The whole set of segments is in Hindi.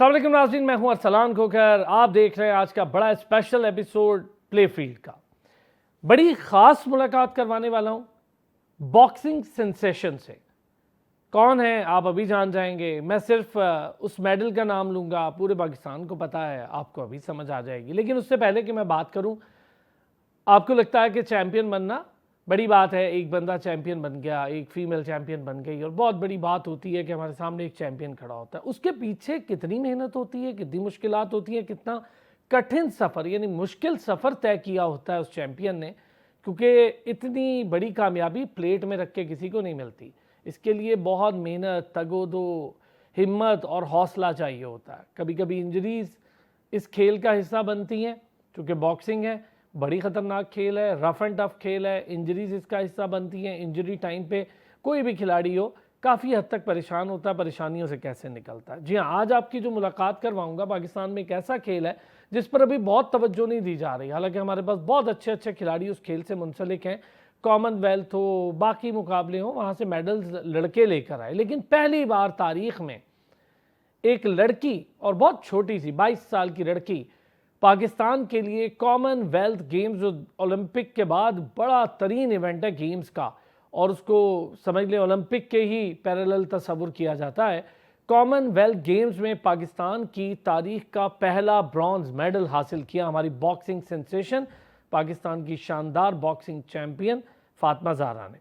अस्सलाम वालेकुम नाज़रीन, मैं हूं अरसलान खोकर। आप देख रहे हैं आज का बड़ा स्पेशल एपिसोड प्ले फील्ड का। बड़ी ख़ास मुलाकात करवाने वाला हूं बॉक्सिंग सेंसेशन से। कौन है आप अभी जान जाएंगे। मैं सिर्फ उस मेडल का नाम लूँगा, पूरे पाकिस्तान को पता है, आपको अभी समझ आ जाएगी। लेकिन उससे पहले कि मैं बात करूँ, आपको लगता है कि चैम्पियन बनना बड़ी बात है, एक बंदा चैम्पियन बन गया, एक फीमेल चैम्पियन बन गई, और बहुत बड़ी बात होती है कि हमारे सामने एक चैम्पियन खड़ा होता है। उसके पीछे कितनी मेहनत होती है, कितनी मुश्किलात होती है, कितना कठिन सफ़र यानी मुश्किल सफ़र तय किया होता है उस चैम्पियन ने, क्योंकि इतनी बड़ी कामयाबी प्लेट में रख के किसी को नहीं मिलती। इसके लिए बहुत मेहनत, तगोदो, हिम्मत और हौसला चाहिए होता है। कभी कभी इंजरीज़ इस खेल का हिस्सा बनती हैं, चूँकि बॉक्सिंग है, बड़ी ख़तरनाक खेल है, रफ़ एंड टफ खेल है, इंजरीज़ इसका हिस्सा बनती हैं। इंजरी टाइम पे कोई भी खिलाड़ी हो काफ़ी हद तक परेशान होता है, परेशानियों से कैसे निकलता है। जी हाँ, आज आपकी जो मुलाकात करवाऊंगा पाकिस्तान में एक ऐसा खेल है जिस पर अभी बहुत तवज्जो नहीं दी जा रही। हालांकि हमारे पास बहुत अच्छे अच्छे खिलाड़ी उस खेल से मुंसलिक हैं, कॉमनवेल्थ हो, बाकी मुकाबले हों, वहाँ से मेडल्स लड़के लेकर आए। लेकिन पहली बार तारीख़ में एक लड़की, और बहुत छोटी सी 22 साल की लड़की, पाकिस्तान के लिए कॉमनवेल्थ गेम्स, जो ओलंपिक के बाद बड़ा तरीन इवेंट है गेम्स का, और उसको समझ लें ओलंपिक के ही पैरेलल तस्वुर किया जाता है। कॉमनवेल्थ गेम्स में पाकिस्तान की तारीख का पहला ब्रॉन्ज मेडल हासिल किया हमारी बॉक्सिंग सेंसेशन, पाकिस्तान की शानदार बॉक्सिंग चैम्पियन फातिमा ज़हरा ने।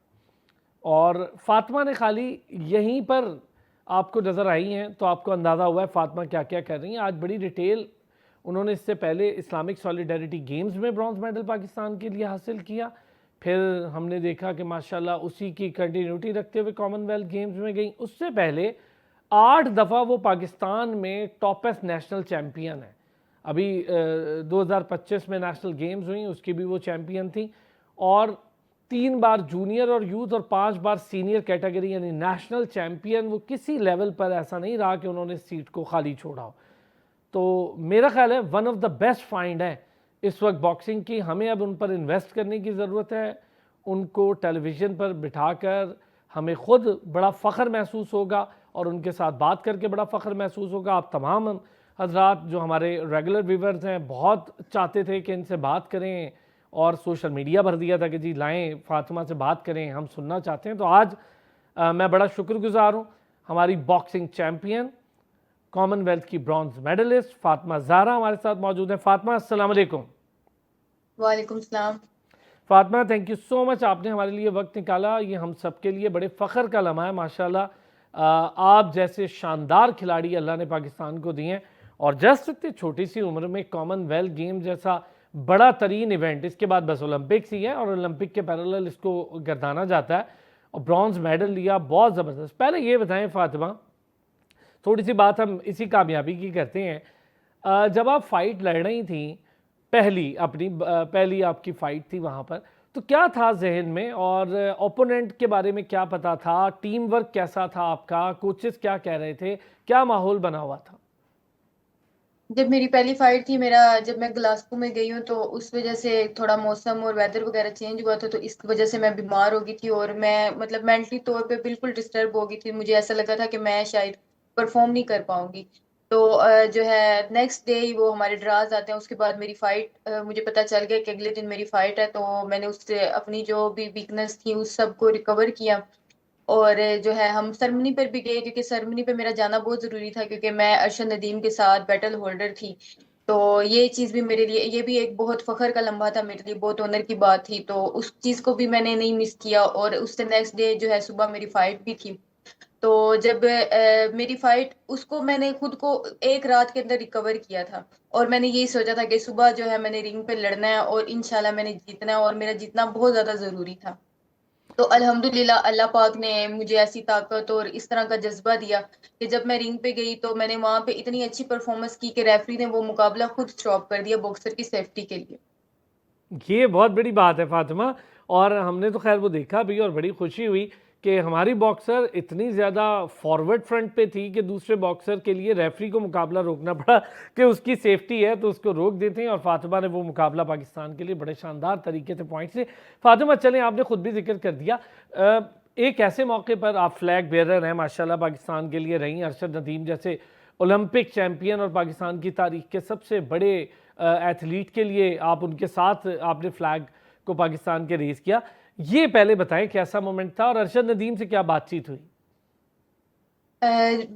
और फातिमा ने खाली यहीं पर आपको नज़र आई हैं तो आपको अंदाज़ा हुआ है फातिमा क्या क्या कर रही हैं। आज बड़ी डिटेल उन्होंने इससे पहले इस्लामिक सॉलिडेरिटी गेम्स में ब्रॉन्ज मेडल पाकिस्तान के लिए हासिल किया। फिर हमने देखा कि माशाल्लाह उसी की कंटिन्यूटी रखते हुए कॉमनवेल्थ गेम्स में गई। उससे पहले 8 दफ़ा वो पाकिस्तान में टॉपेस्ट नेशनल चैम्पियन है। अभी 2025 में नेशनल गेम्स हुई, उसकी भी वो चैम्पियन थी। और 3 बार जूनियर और यूथ और 5 बार सीनियर कैटेगरी यानी नेशनल चैम्पियन। वो किसी लेवल पर ऐसा नहीं रहा कि उन्होंने सीट को खाली छोड़ा हो। तो मेरा ख्याल है one of the best find है इस वक्त बॉक्सिंग की। हमें अब उन पर इन्वेस्ट करने की ज़रूरत है। उनको टेलीविज़न पर बिठाकर हमें ख़ुद बड़ा फ़ख्र महसूस होगा और उनके साथ बात करके बड़ा फ़ख्र महसूस होगा। आप तमाम हजरात जो हमारे रेगुलर व्यूवर्स हैं बहुत चाहते थे कि इनसे बात करें, और सोशल मीडिया भर दिया था कि जी लाएँ फातिमा से बात करें, हम सुनना चाहते हैं। तो आज मैं बड़ा शुक्रगुजार हूँ हमारी बॉक्सिंग चैम्पियन, कॉमनवेल्थ की ब्रॉन्ज मेडलिस्ट फातिमा ज़हरा हमारे साथ मौजूद है। फातिमा, अस्सलाम वालेकुम। वालेकुम सलाम। Fatima, thank you so much, आपने हमारे लिए वक्त निकाला। ये हम सब के लिए बड़े फ़ख्र का लम्हा है। माशाल्लाह आप जैसे शानदार खिलाड़ी अल्लाह ने पाकिस्तान को दिए हैं, और जस्ट इतनी छोटी सी उम्र में कॉमनवेल्थ गेम जैसा बड़ा तरीन इवेंट, इसके बाद बस ओलंपिक्स ही है और ओलंपिक के पैरेलल इसको गर्दाना जाता है, और ब्रॉन्ज मेडल लिया, बहुत ज़बरदस्त। पहले ये बताएं फातिमा, थोड़ी सी बात हम इसी कामयाबी की करते हैं। जब आप फाइट लड़ रही थी, पहली आपकी फ़ाइट थी वहाँ पर, तो क्या था जहन में, और ओपोनेंट के बारे में क्या पता था, टीम वर्क कैसा था आपका, कोचेस क्या कह रहे थे, क्या माहौल बना हुआ था? जब मेरी पहली फाइट थी, मेरा जब मैं ग्लासगो में गई हूँ तो उस वजह से थोड़ा मौसम और वेदर वगैरह चेंज हुआ था, तो इस वजह से मैं बीमार हो गई थी और मैं मतलब मेंटली तौर पे बिल्कुल डिस्टर्ब हो गई थी। मुझे ऐसा लगा था कि मैं शायद परफॉर्म नहीं कर पाऊंगी। तो जो है नेक्स्ट डे ही वो हमारे ड्राज आते हैं, उसके बाद मेरी फाइट, मुझे पता चल गया कि अगले दिन मेरी फाइट है। तो मैंने उससे अपनी जो भी वीकनेस थी उस सब को रिकवर किया। और जो है हम सरमनी पर भी गए, क्योंकि सरमनी पे मेरा जाना बहुत जरूरी था, क्योंकि मैं अरशद नदीम के साथ बैटल होल्डर थी। तो ये चीज भी मेरे लिए, ये भी एक बहुत फखर का लम्हा था मेरे लिए, बहुत ऑनर की बात थी। तो उस चीज को भी मैंने नहीं मिस किया। और उससे नेक्स्ट डे जो है सुबह मेरी फाइट भी थी। तो जब मेरी फाइट, उसको मैंने खुद को एक रात के अंदर रिकवर किया था। और मैंने यही सोचा था कि सुबह जो है मैंने रिंग पे लड़ना है और इंशाल्लाह मैंने जीतना है, और मेरा जीतना बहुत ज्यादा जरूरी था। तो अल्हम्दुलिल्लाह अल्लाह पाक ने मुझे ऐसी ताकत और इस तरह का जज्बा दिया कि जब मैं रिंग पे गई तो मैंने वहां पे इतनी अच्छी परफॉर्मेंस की कि रेफरी ने वो मुकाबला खुद स्टॉप कर दिया बॉक्सर की सेफ्टी के लिए। ये बहुत बड़ी बात है फातिमा, और हमने तो खैर वो देखा भी, और बड़ी खुशी हुई कि हमारी बॉक्सर इतनी ज़्यादा फॉरवर्ड फ्रंट पे थी कि दूसरे बॉक्सर के लिए रेफरी को मुकाबला रोकना पड़ा कि उसकी सेफ्टी है तो उसको रोक देते हैं, और फातिमा ने वो मुकाबला पाकिस्तान के लिए बड़े शानदार तरीके से पॉइंट से। फातिमा, चलें, आपने खुद भी जिक्र कर दिया, एक ऐसे मौके पर आप फ्लैग बेयरर हैं, माशाल्लाह पाकिस्तान के लिए रही, अरशद नदीम जैसे ओलंपिक चैंपियन और पाकिस्तान की तारीख के सबसे बड़े एथलीट के लिए आप उनके साथ आपने फ्लैग को पाकिस्तान के रेस किया। ये पहले बताएं कैसा मोमेंट था और अरशद नदीम से क्या बातचीत हुई? अ,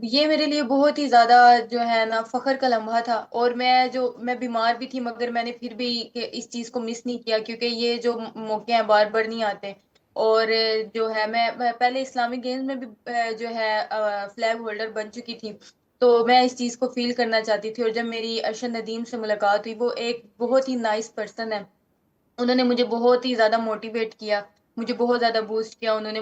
ये मेरे लिए बहुत ही ज्यादा जो है ना फख्र का लम्हा था। और मैं बीमार भी थी, मगर मैंने फिर भी इस चीज को मिस नहीं किया, क्योंकि ये जो मौके हैं बार बार नहीं आते। और जो है मैं पहले इस्लामिक गेम्स में भी जो है फ्लैग होल्डर बन चुकी थी। तो मैं इस चीज को फील करना चाहती थी। और जब मेरी अरशद नदीम से मुलाकात हुई, वो एक बहुत ही नाइस पर्सन है। उन्होंने मुझे बहुत ही ज्यादा मोटिवेट किया, मुझे बहुत ज्यादा बूस्ट किया। उन्होंने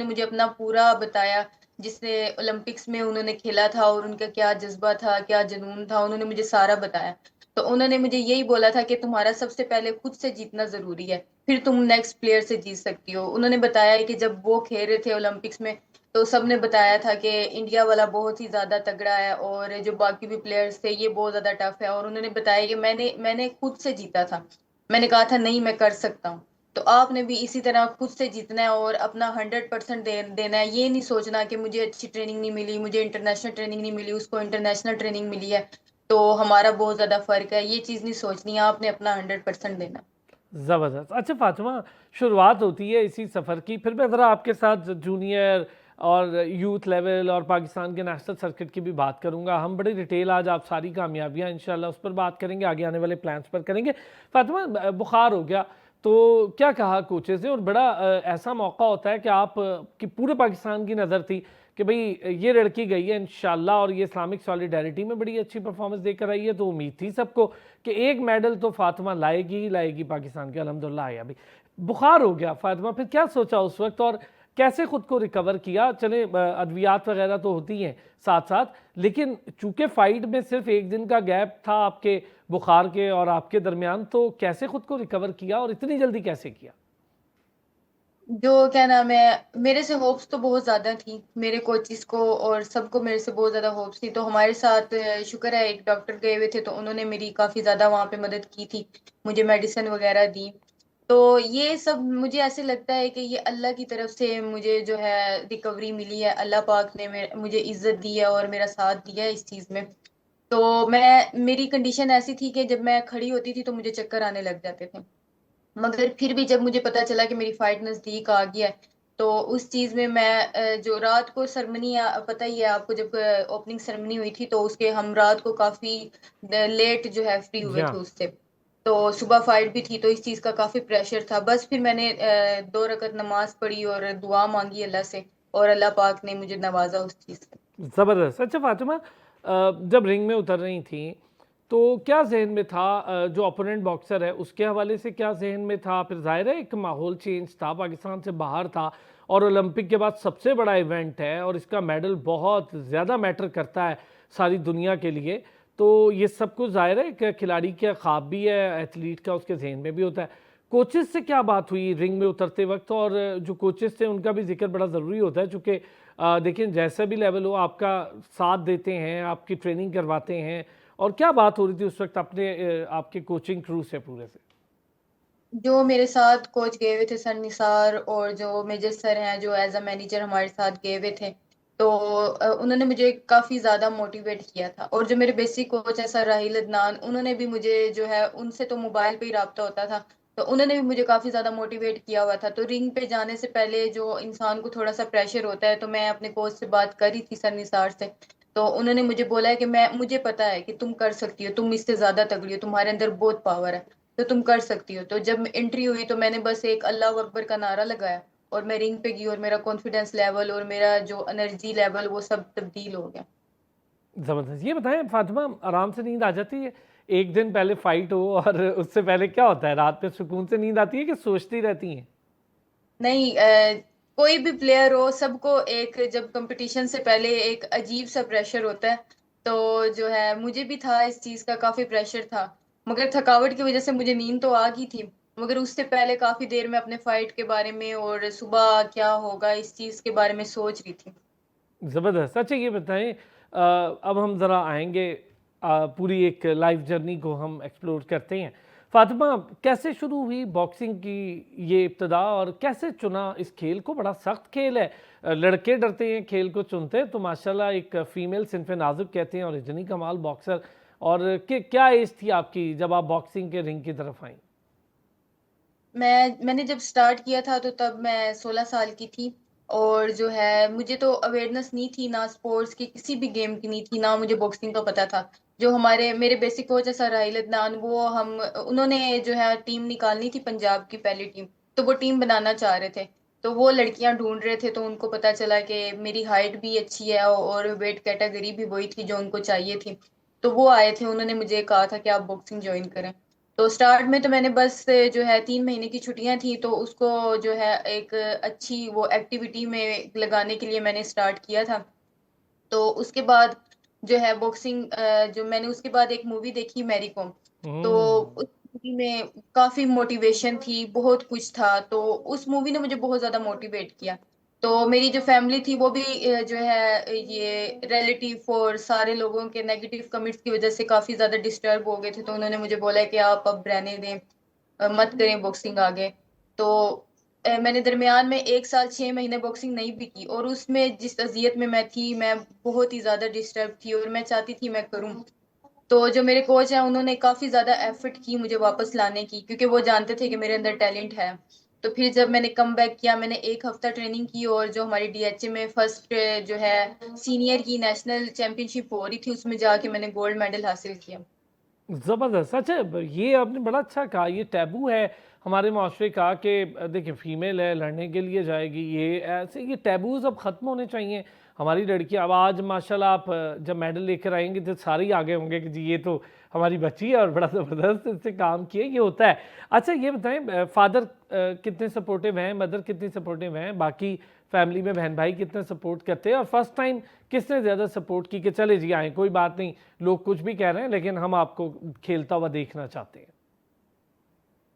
मुझे अपना पूरा बताया, जिसने ओलंपिक्स में उन्होंने खेला था और उनका क्या जज्बा था, क्या जुनून था, उन्होंने मुझे सारा बताया। तो उन्होंने मुझे यही बोला था कि तुम्हारा सबसे पहले खुद से जीतना जरूरी है, फिर तुम नेक्स्ट प्लेयर से जीत सकती हो। उन्होंने बताया कि जब वो खेल रहे थे ओलंपिक्स में, तो सबने बताया था कि इंडिया वाला बहुत ही ज्यादा तगड़ा है और जो बाकी भी प्लेयर्स थे ये बहुत ज्यादा टफ है। और उन्होंने बताया कि मैंने खुद से जीता था। मैंने कहा था नहीं, मैं कर सकता हूँ। तो आपने भी इसी तरह खुद से जीतना है और अपना 100% देना है। ये नहीं सोचना कि मुझे अच्छी ट्रेनिंग नहीं मिली, मुझे इंटरनेशनल ट्रेनिंग नहीं मिली, उसको इंटरनेशनल ट्रेनिंग मिली है, तो हमारा बहुत ज्यादा फर्क है। ये चीज नहीं सोचनी है, आपने अपना 100% देना। ज़बरदस्त। अच्छा फातिमा, शुरुआत होती है इसी सफ़र की, फिर मैं ज़रा आपके साथ जूनियर और यूथ लेवल और पाकिस्तान के नेशनल सर्किट की भी बात करूंगा। हम बड़ी डिटेल आज आप सारी कामयाबियां इंशाल्लाह उस पर बात करेंगे, आगे आने वाले प्लान्स पर करेंगे। फातिमा, बुखार हो गया तो क्या कहा कोचेज़ ने? और बड़ा ऐसा मौका होता है कि आप कि पूरे पाकिस्तान की नज़र थी कि भाई ये लड़की गई है इंशाल्लाह और ये इस्लामिक सॉलिडारिटी में बड़ी अच्छी परफॉर्मेंस देकर आई है, तो उम्मीद थी सबको कि एक मेडल तो फातिमा लाएगी ही लाएगी पाकिस्तान के। अल्हम्दुलिल्लाह आया भी। बुखार हो गया फातिमा, फिर क्या सोचा उस वक्त और कैसे खुद को रिकवर किया? चले अद्वियात वगैरह तो होती हैं साथ साथ, लेकिन चूंकि फाइट में सिर्फ एक दिन का गैप था आपके बुखार के और आपके दरमियान, तो कैसे खुद को रिकवर किया और इतनी जल्दी कैसे किया? जो क्या नाम है, मेरे से होप्स तो बहुत ज्यादा थी, मेरे कोचिस को और सबको मेरे से बहुत ज्यादा होप्स थी। तो हमारे साथ शुक्र है एक डॉक्टर गए हुए थे, तो उन्होंने मेरी काफी ज्यादा वहां पे मदद की थी, मुझे मेडिसिन वगैरह दी। तो ये सब मुझे ऐसे लगता है कि ये अल्लाह की तरफ से मुझे जो है रिकवरी मिली है। अल्लाह पाक ने मुझे इज्जत दी है और मेरा साथ दिया है इस चीज में। तो मेरी कंडीशन ऐसी थी कि जब मैं खड़ी होती थी तो मुझे चक्कर आने लग जाते थे। मगर फिर भी जब मुझे पता चला कि मेरी फाइट नजदीक आ गया है, तो उस चीज में मैं जो रात को सेरेमनी, पता ही है आपको, जब ओपनिंग सेरेमनी हुई थी तो उसके हम रात को काफी लेट जो है फ्री जी हुए थे हाँ। उससे। तो सुबह फाइट भी थी, तो इस चीज का काफी प्रेशर था। बस फिर मैंने 2 रकत नमाज पढ़ी और दुआ मांगी अल्लाह से, और अल्लाह पाक ने मुझे नवाजा उस चीज से। ज़बरदस्त। अच्छा फातिमा, जब रिंग में उतर रही थी तो क्या जहन में था? जो अपोनेंट बॉक्सर है उसके हवाले से क्या जहन में था? फिर जाहिर है एक माहौल चेंज था, पाकिस्तान से बाहर था और ओलंपिक के बाद सबसे बड़ा इवेंट है और इसका मेडल बहुत ज़्यादा मैटर करता है सारी दुनिया के लिए। तो ये सब कुछ जाहिर है कि खिलाड़ी का ख्वाब भी है, एथलीट का उसके जहन में भी होता है। कोचेस से क्या बात हुई रिंग में उतरते वक्त? और जो कोचेस थे उनका भी जिक्र बड़ा ज़रूरी होता है, चूँकि देखिए जैसा भी लेवल हो आपका साथ देते हैं, आपकी ट्रेनिंग करवाते हैं। और क्या बात हो रही थी उस वक्त अपने आपके कोचिंग क्रू से पूरे से? जो मेरे साथ कोच गए हुए थे सर निसार, और जो मेजर सर हैं जो एज अ मैनेजर हमारे साथ गए हुए थे, तो उन्होंने मुझे काफी ज्यादा मोटिवेट किया था। और जो मेरे बेसिक कोच है सर राहिल अदनान, उन्होंने भी मुझे जो है, उनसे तो मोबाइल पे ही राब्ता होता था, तो उन्होंने भी मुझे काफी ज्यादा मोटिवेट किया हुआ था। तो रिंग पे जाने से पहले जो इंसान को थोड़ा सा प्रेशर होता है, तो मैं अपने कोच से बात करी थी सर निसार से। तो उन्होंने मुझे बोला है कि मुझे पता है कि तुम कर सकती हो, तुम इससे ज्यादा तगड़ी हो, तुम्हारे अंदर बहुत पावर है, तो तुम कर सकती हो। तो जब एंट्री हुई तो मैंने बस एक अल्लाह अकबर का नारा लगाया और मैं रिंग पे गई, और मेरा कॉन्फिडेंस लेवल और मेरा जो एनर्जी लेवल वो सब तब्दील हो गया। ज़बरदस्त। ये बताएं फातिमा, आराम से नींद आ जाती है एक दिन पहले फाइट हो और उससे पहले क्या होता है? रात में सुकून से नींद आती है कि सोचती रहती हैं? नहीं, कोई भी प्लेयर हो, सबको एक जब कंपटीशन से पहले एक अजीब सा प्रेशर होता है। तो जो है मुझे भी था, इस चीज का काफी प्रेशर था। मगर थकावट की वजह से मुझे नींद तो आ गई थी, मगर उससे पहले काफी देर में अपने फाइट के बारे में और सुबह क्या होगा इस चीज के बारे में सोच रही थी। ज़बरदस्त। अच्छा ये बताएं, अब हम ज़रा आएंगे पूरी एक लाइफ जर्नी को हम एक्सप्लोर करते हैं। फातिमा, कैसे शुरू हुई बॉक्सिंग की ये इब्तिदा और कैसे चुना इस खेल को? बड़ा सख्त खेल है, लड़के डरते हैं खेल को चुनते, तो माशाल्लाह एक फीमेल सिनफ नाजुक कहते हैं और इतनी कमाल बॉक्सर। और क्या एज थी आपकी जब आप बॉक्सिंग के रिंग की तरफ आई? मैंने जब स्टार्ट किया था तो तब मैं 16 साल की थी। और जो है मुझे तो अवेयरनेस नहीं थी, ना स्पोर्ट्स की किसी भी गेम की नहीं थी, ना मुझे बॉक्सिंग का पता था। जो हमारे मेरे बेसिक कोच है सर राहिल अदनान, वो हम उन्होंने जो है टीम निकालनी थी पंजाब की पहली टीम। तो वो टीम बनाना चाह रहे थे। तो वो लड़कियां ढूंढ रहे थे, तो उनको पता चला कि मेरी हाइट भी अच्छी है और वेट कैटेगरी भी वही थी जो उनको चाहिए थी। तो वो आए थे, उन्होंने मुझे कहा था कि आप बॉक्सिंग ज्वाइन करें। तो स्टार्ट में तो मैंने बस जो है 3 महीने की छुट्टियां थी तो उसको जो है एक अच्छी वो एक्टिविटी में लगाने के लिए मैंने स्टार्ट किया था। तो उसके बाद जो है बॉक्सिंग जो मैंने उसके बाद एक मूवी देखी मैरी कॉम। तो हम्म। उस मूवी में काफी मोटिवेशन थी, बहुत कुछ था, तो उस मूवी ने मुझे बहुत ज्यादा मोटिवेट किया। तो मेरी जो फैमिली थी वो भी जो है ये रिलेटिव और सारे लोगों के नेगेटिव कमेंट्स की वजह से काफी ज्यादा डिस्टर्ब हो गए थे, तो उन्होंने मुझे बोला कि आप अब रहने दें, मत करें बॉक्सिंग आगे। तो मैंने दरमियान में 1 साल 6 महीने बॉक्सिंग नहीं भी की, और उसमें जिस अजियत में मैं थी, मैं बहुत ही ज्यादा डिस्टर्ब थी और मैं चाहती थी मैं करूं। तो जो मेरे कोच हैं उन्होंने काफी ज्यादा एफर्ट की मुझे वापस लाने की, क्योंकि वो जानते थे कि मेरे अंदर टैलेंट है। तो फिर जब मैंने कम बैक किया, मैंने 1 हफ्ता ट्रेनिंग की, और जो हमारी डीएचए में फर्स्ट जो है सीनियर की नेशनल चैंपियनशिप हो रही थी, उसमें जाके मैंने गोल्ड मेडल हासिल किया। ज़बरदस्त। अच्छा, ये आपने बड़ा अच्छा कहा, ये टैबू है हमारे माशरे का कि देखिए फ़ीमेल है लड़ने के लिए जाएगी, ये ऐसे ये टैबूज़ अब ख़त्म होने चाहिए। हमारी लड़की अब आज माशाल्लाह आप जब मेडल लेकर आएंगे तो सारे ही आगे होंगे कि जी ये तो हमारी बच्ची है और बड़ा ज़बरदस्त इससे काम किया, ये होता है। अच्छा ये बताएं, फादर कितने सपोर्टिव हैं, मदर कितनी सपोर्टिव हैं, बाकी फैमिली में बहन भाई कितने सपोर्ट करते हैं, और फर्स्ट टाइम किसने ज़्यादा सपोर्ट की कि चले जी आए, कोई बात नहीं, लोग कुछ भी कह रहे हैं लेकिन हम आपको खेलता हुआ देखना चाहते हैं?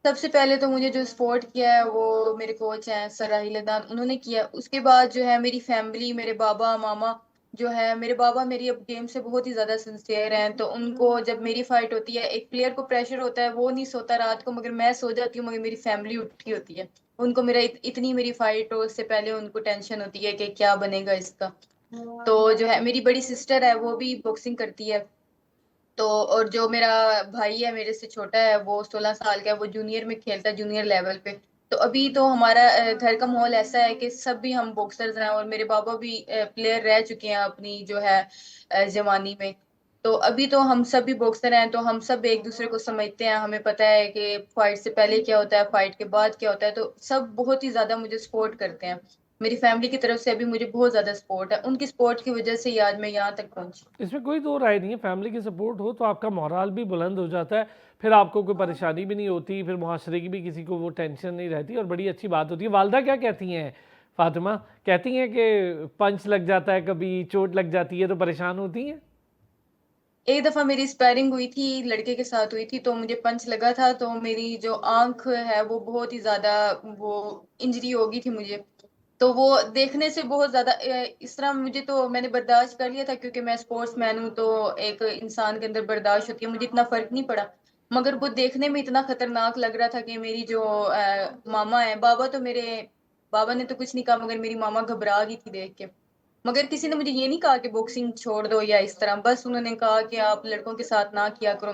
सबसे पहले तो मुझे जो सपोर्ट किया है वो मेरे कोच हैं सर राहिल अदान, उन्होंने किया। उसके बाद जो है मेरी फैमिली, मेरे बाबा मामा जो है, मेरे बाबा मेरी अब गेम से बहुत ही ज्यादा सिंसियर हैं, तो उनको जब मेरी फाइट होती है, एक प्लेयर को प्रेशर होता है, वो नहीं सोता रात को, मगर मैं सो जाती हूँ, मगर मेरी फैमिली उठी होती है। उनको मेरा इतनी मेरी फाइट हो उससे पहले उनको टेंशन होती है कि क्या बनेगा इसका। तो जो है मेरी बड़ी सिस्टर है वो भी बॉक्सिंग करती है। तो और जो मेरा भाई है मेरे से छोटा है, वो 16 साल का है, वो जूनियर में खेलता है, जूनियर लेवल पे। तो अभी तो हमारा घर का माहौल ऐसा है कि सब भी हम बॉक्सर्स हैं, और मेरे बाबा भी प्लेयर रह चुके हैं अपनी जो है जवानी में। तो अभी तो हम सब भी बॉक्सर हैं, तो हम सब एक दूसरे को समझते हैं, हमें पता है कि फाइट से पहले क्या होता है, फाइट के बाद क्या होता है, तो सब बहुत ही ज्यादा मुझे सपोर्ट करते हैं। मेरी फैमिली की तरफ से अभी मुझे बहुत ज्यादा सपोर्ट है, उनकी सपोर्ट की वजह से ही आज मैं यहाँ तक पहुंची। इसमें कोई दो राय नहीं है, फैमिली की सपोर्ट हो तो आपका मोराल भी बुलंद हो जाता है, फिर आपको कोई परेशानी भी नहीं होती, फिर मुआशरे की भी किसी को वो टेंशन नहीं रहती और बड़ी अच्छी बात होती है। वालदा क्या कहती हैं फातिमा? कहती हैं कि पंच लग जाता है, कभी चोट लग जाती है तो परेशान होती हैं? एक दफा मेरी स्पैरिंग हुई थी, लड़के के साथ हुई थी, तो मुझे पंच लगा था, तो मेरी जो आंख है वो बहुत ही ज्यादा वो इंजरी हो गई थी मुझे। तो वो देखने से बहुत ज्यादा इस तरह मुझे, तो मैंने बर्दाश्त कर लिया था क्योंकि मैं स्पोर्ट्स मैन हूँ, तो एक इंसान के अंदर बर्दाश्त होती है, मुझे इतना फर्क नहीं पड़ा। मगर वो देखने में इतना खतरनाक लग रहा था कि मेरी जो मामा है, बाबा तो मेरे बाबा ने तो कुछ नहीं कहा, मगर मेरी मामा घबरा गई थी देख के। मगर किसी ने मुझे ये नहीं कहा कि बॉक्सिंग छोड़ दो या इस तरह, बस उन्होंने कहा कि आप लड़कों के साथ ना किया करो।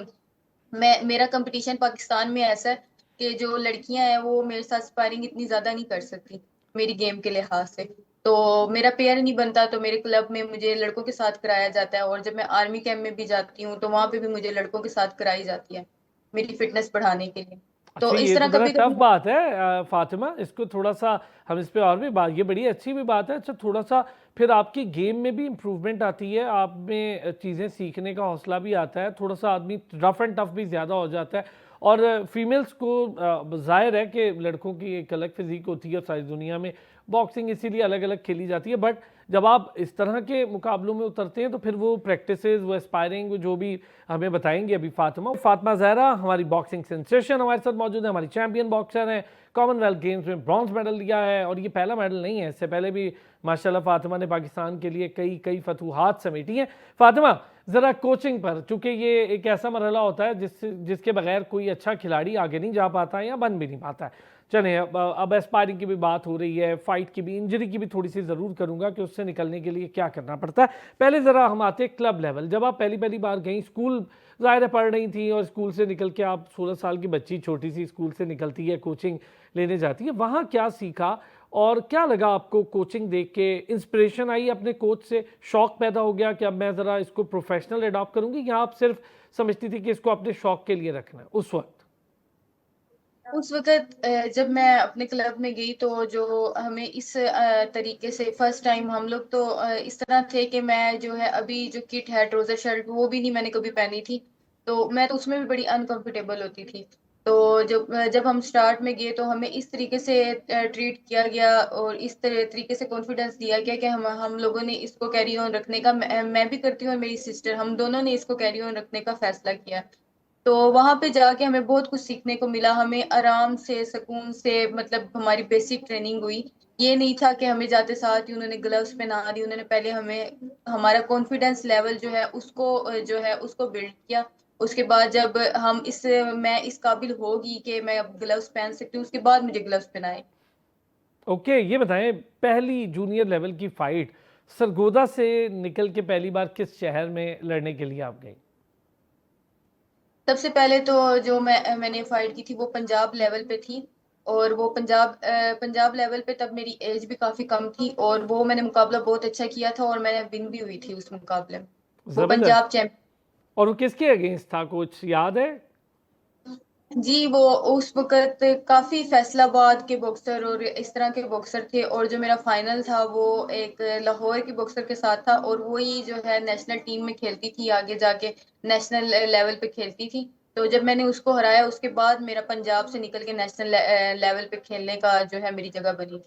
मेरा कंपटीशन पाकिस्तान में ऐसा है कि जो लड़कियां हैं वो मेरे साथ स्पारिंग इतनी ज्यादा नहीं कर सकती मेरी गेम के लिहाज से। तो मेरा पेयर नहीं बनता, तो मेरे क्लब में मुझे लड़कों के साथ कराया जाता है, और जब मैं आर्मी कैंप में भी जाती हूँ तो वहां पे भी मुझे लड़कों के साथ कराई जाती है, मेरी फिटनेस बढ़ाने के लिए। तो अच्छा, इस ये तरह तो बड़ा कभी टफ कभी। बात है फातिमा, इसको थोड़ा सा हम इस पे और भी बात, ये बड़ी अच्छी भी बात है। अच्छा, थोड़ा सा फिर आपकी गेम में भी इम्प्रूवमेंट आती है, आप में चीज़ें सीखने का हौसला भी आता है, थोड़ा सा आदमी रफ एंड टफ भी ज़्यादा हो जाता है। और फीमेल्स को जाहिर है कि लड़कों की एक अलग फिजिक होती है, सारी दुनिया में बॉक्सिंग इसीलिए अलग अलग खेली जाती है, बट जब आप इस तरह के मुकाबलों में उतरते हैं तो फिर वो प्रैक्टिसेस, वो एस्पायरिंग, जो भी हमें बताएंगे अभी फातिमा। फातिमा जहरा हमारी बॉक्सिंग सेंसेशन हमारे साथ मौजूद है, हमारी चैंपियन बॉक्सर हैं, कॉमनवेल्थ गेम्स में ब्रॉन्ज मेडल लिया है, और ये पहला मेडल नहीं है, इससे पहले भी माशाल्लाह फातिमा ने पाकिस्तान के लिए कई कई फतूहात समेटी हैं। फातिमा ज़रा कोचिंग पर, चूँकि ये एक ऐसा मरहला होता है जिसके बगैर कोई अच्छा खिलाड़ी आगे नहीं जा पाता है या बन भी नहीं पाता है। चलें, अब एस्पायरिंग की भी बात हो रही है, फाइट की भी, इंजरी की भी थोड़ी सी ज़रूर करूँगा कि उससे निकलने के लिए क्या करना पड़ता है। पहले ज़रा हम आते हैं क्लब लेवल। जब आप पहली पहली बार गई, स्कूल ज़ाहिर है पढ़ रही थी और स्कूल से निकल के आप 16 साल की बच्ची छोटी सी स्कूल से निकलती है, कोचिंग लेने जाती है, वहाँ क्या सीखा और क्या लगा आपको कोचिंग देख के? इंस्पिरेशन आई अपने कोच से, शौक पैदा हो गया कि अब मैं ज़रा इसको प्रोफेशनल अडॉप्ट करूँगी, या आप सिर्फ समझती थी कि इसको अपने शौक के लिए रखना है उस वक्त? उस वक़्त जब मैं अपने क्लब में गई तो जो हमें इस तरीके से फर्स्ट टाइम हम लोग तो इस तरह थे कि मैं जो है अभी जो किट है ट्राउज़र शर्ट वो भी नहीं मैंने कभी पहनी थी। तो मैं तो उसमें भी बड़ी अनकंफर्टेबल होती थी। तो जब हम स्टार्ट में गए तो हमें इस तरीके से ट्रीट किया गया और इस तरीके से कॉन्फिडेंस दिया गया कि हम लोगों ने इसको कैरी ऑन रखने का मैं भी करती हूँ और मेरी सिस्टर हम दोनों ने इसको कैरी ऑन रखने का फैसला किया। तो वहां पे जाके हमें बहुत कुछ सीखने को मिला। हमें आराम से सुकून से मतलब हमारी बेसिक ट्रेनिंग हुई। ये नहीं था कि हमें जाते साथ ही उन्होंने ग्लव्स पहना दी। उन्होंने पहले हमें हमारा कॉन्फिडेंस लेवल जो है उसको बिल्ड किया। उसके बाद जब मैं इस काबिल होगी कि मैं अब ग्लव्स पहन सकती हूँ उसके बाद मुझे ग्लव्स पहनाए। ओके, ये बताएं, पहली जूनियर लेवल की फाइट सरगोदा से निकल के पहली बार किस शहर में लड़ने के लिए आप गई? सबसे पहले तो जो मैंने फाइट की थी वो पंजाब लेवल पे थी। और वो पंजाब लेवल पे तब मेरी एज भी काफी कम थी और वो मैंने मुकाबला बहुत अच्छा किया था और मैंने विन भी हुई थी उस मुकाबले में। वो जबरदस्त। पंजाब चैंपियन। और वो किसके अगेंस्ट था, कुछ याद है? जी वो उस वक्त काफी फैसलाबाद के बॉक्सर और इस तरह के बॉक्सर थे और जो मेरा फाइनल था वो एक लाहौर के बॉक्सर के साथ था और वही जो है नेशनल टीम में खेलती थी आगे जाके नेशनल लेवल पे खेलती थी। तो जब मैंने उसको हराया उसके बाद मेरा पंजाब से निकल के नेशनल लेवल पे खेलने का जो है मेरी जगह बनी थी।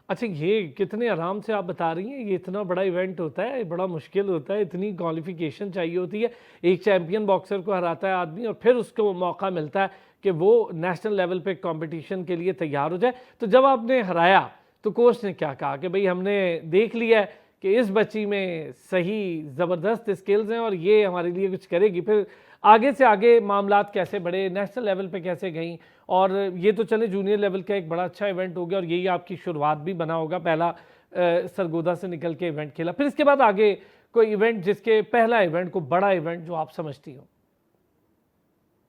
अच्छा, ये कितने आराम से आप बता रही हैं, ये इतना बड़ा इवेंट होता है, बड़ा मुश्किल होता है, इतनी क्वालिफिकेशन चाहिए होती है। एक चैंपियन बॉक्सर को हराता है आदमी और फिर उसको मौका मिलता है कि वो नेशनल लेवल पे कंपटीशन के लिए तैयार हो जाए। तो जब आपने हराया तो कोच ने क्या कहा कि भाई हमने देख लिया है कि इस बच्ची में सही ज़बरदस्त स्किल्स हैं और ये हमारे लिए कुछ करेगी? फिर आगे से आगे मामलात कैसे बढ़े, नेशनल लेवल पे कैसे गई? और ये तो चले जूनियर लेवल का एक बड़ा अच्छा इवेंट हो गया और यही आपकी शुरुआत भी बना होगा, पहला सरगोदा से निकल के इवेंट खेला। फिर इसके बाद आगे कोई इवेंट, जिसके पहला इवेंट को बड़ा इवेंट जो आप समझती हो?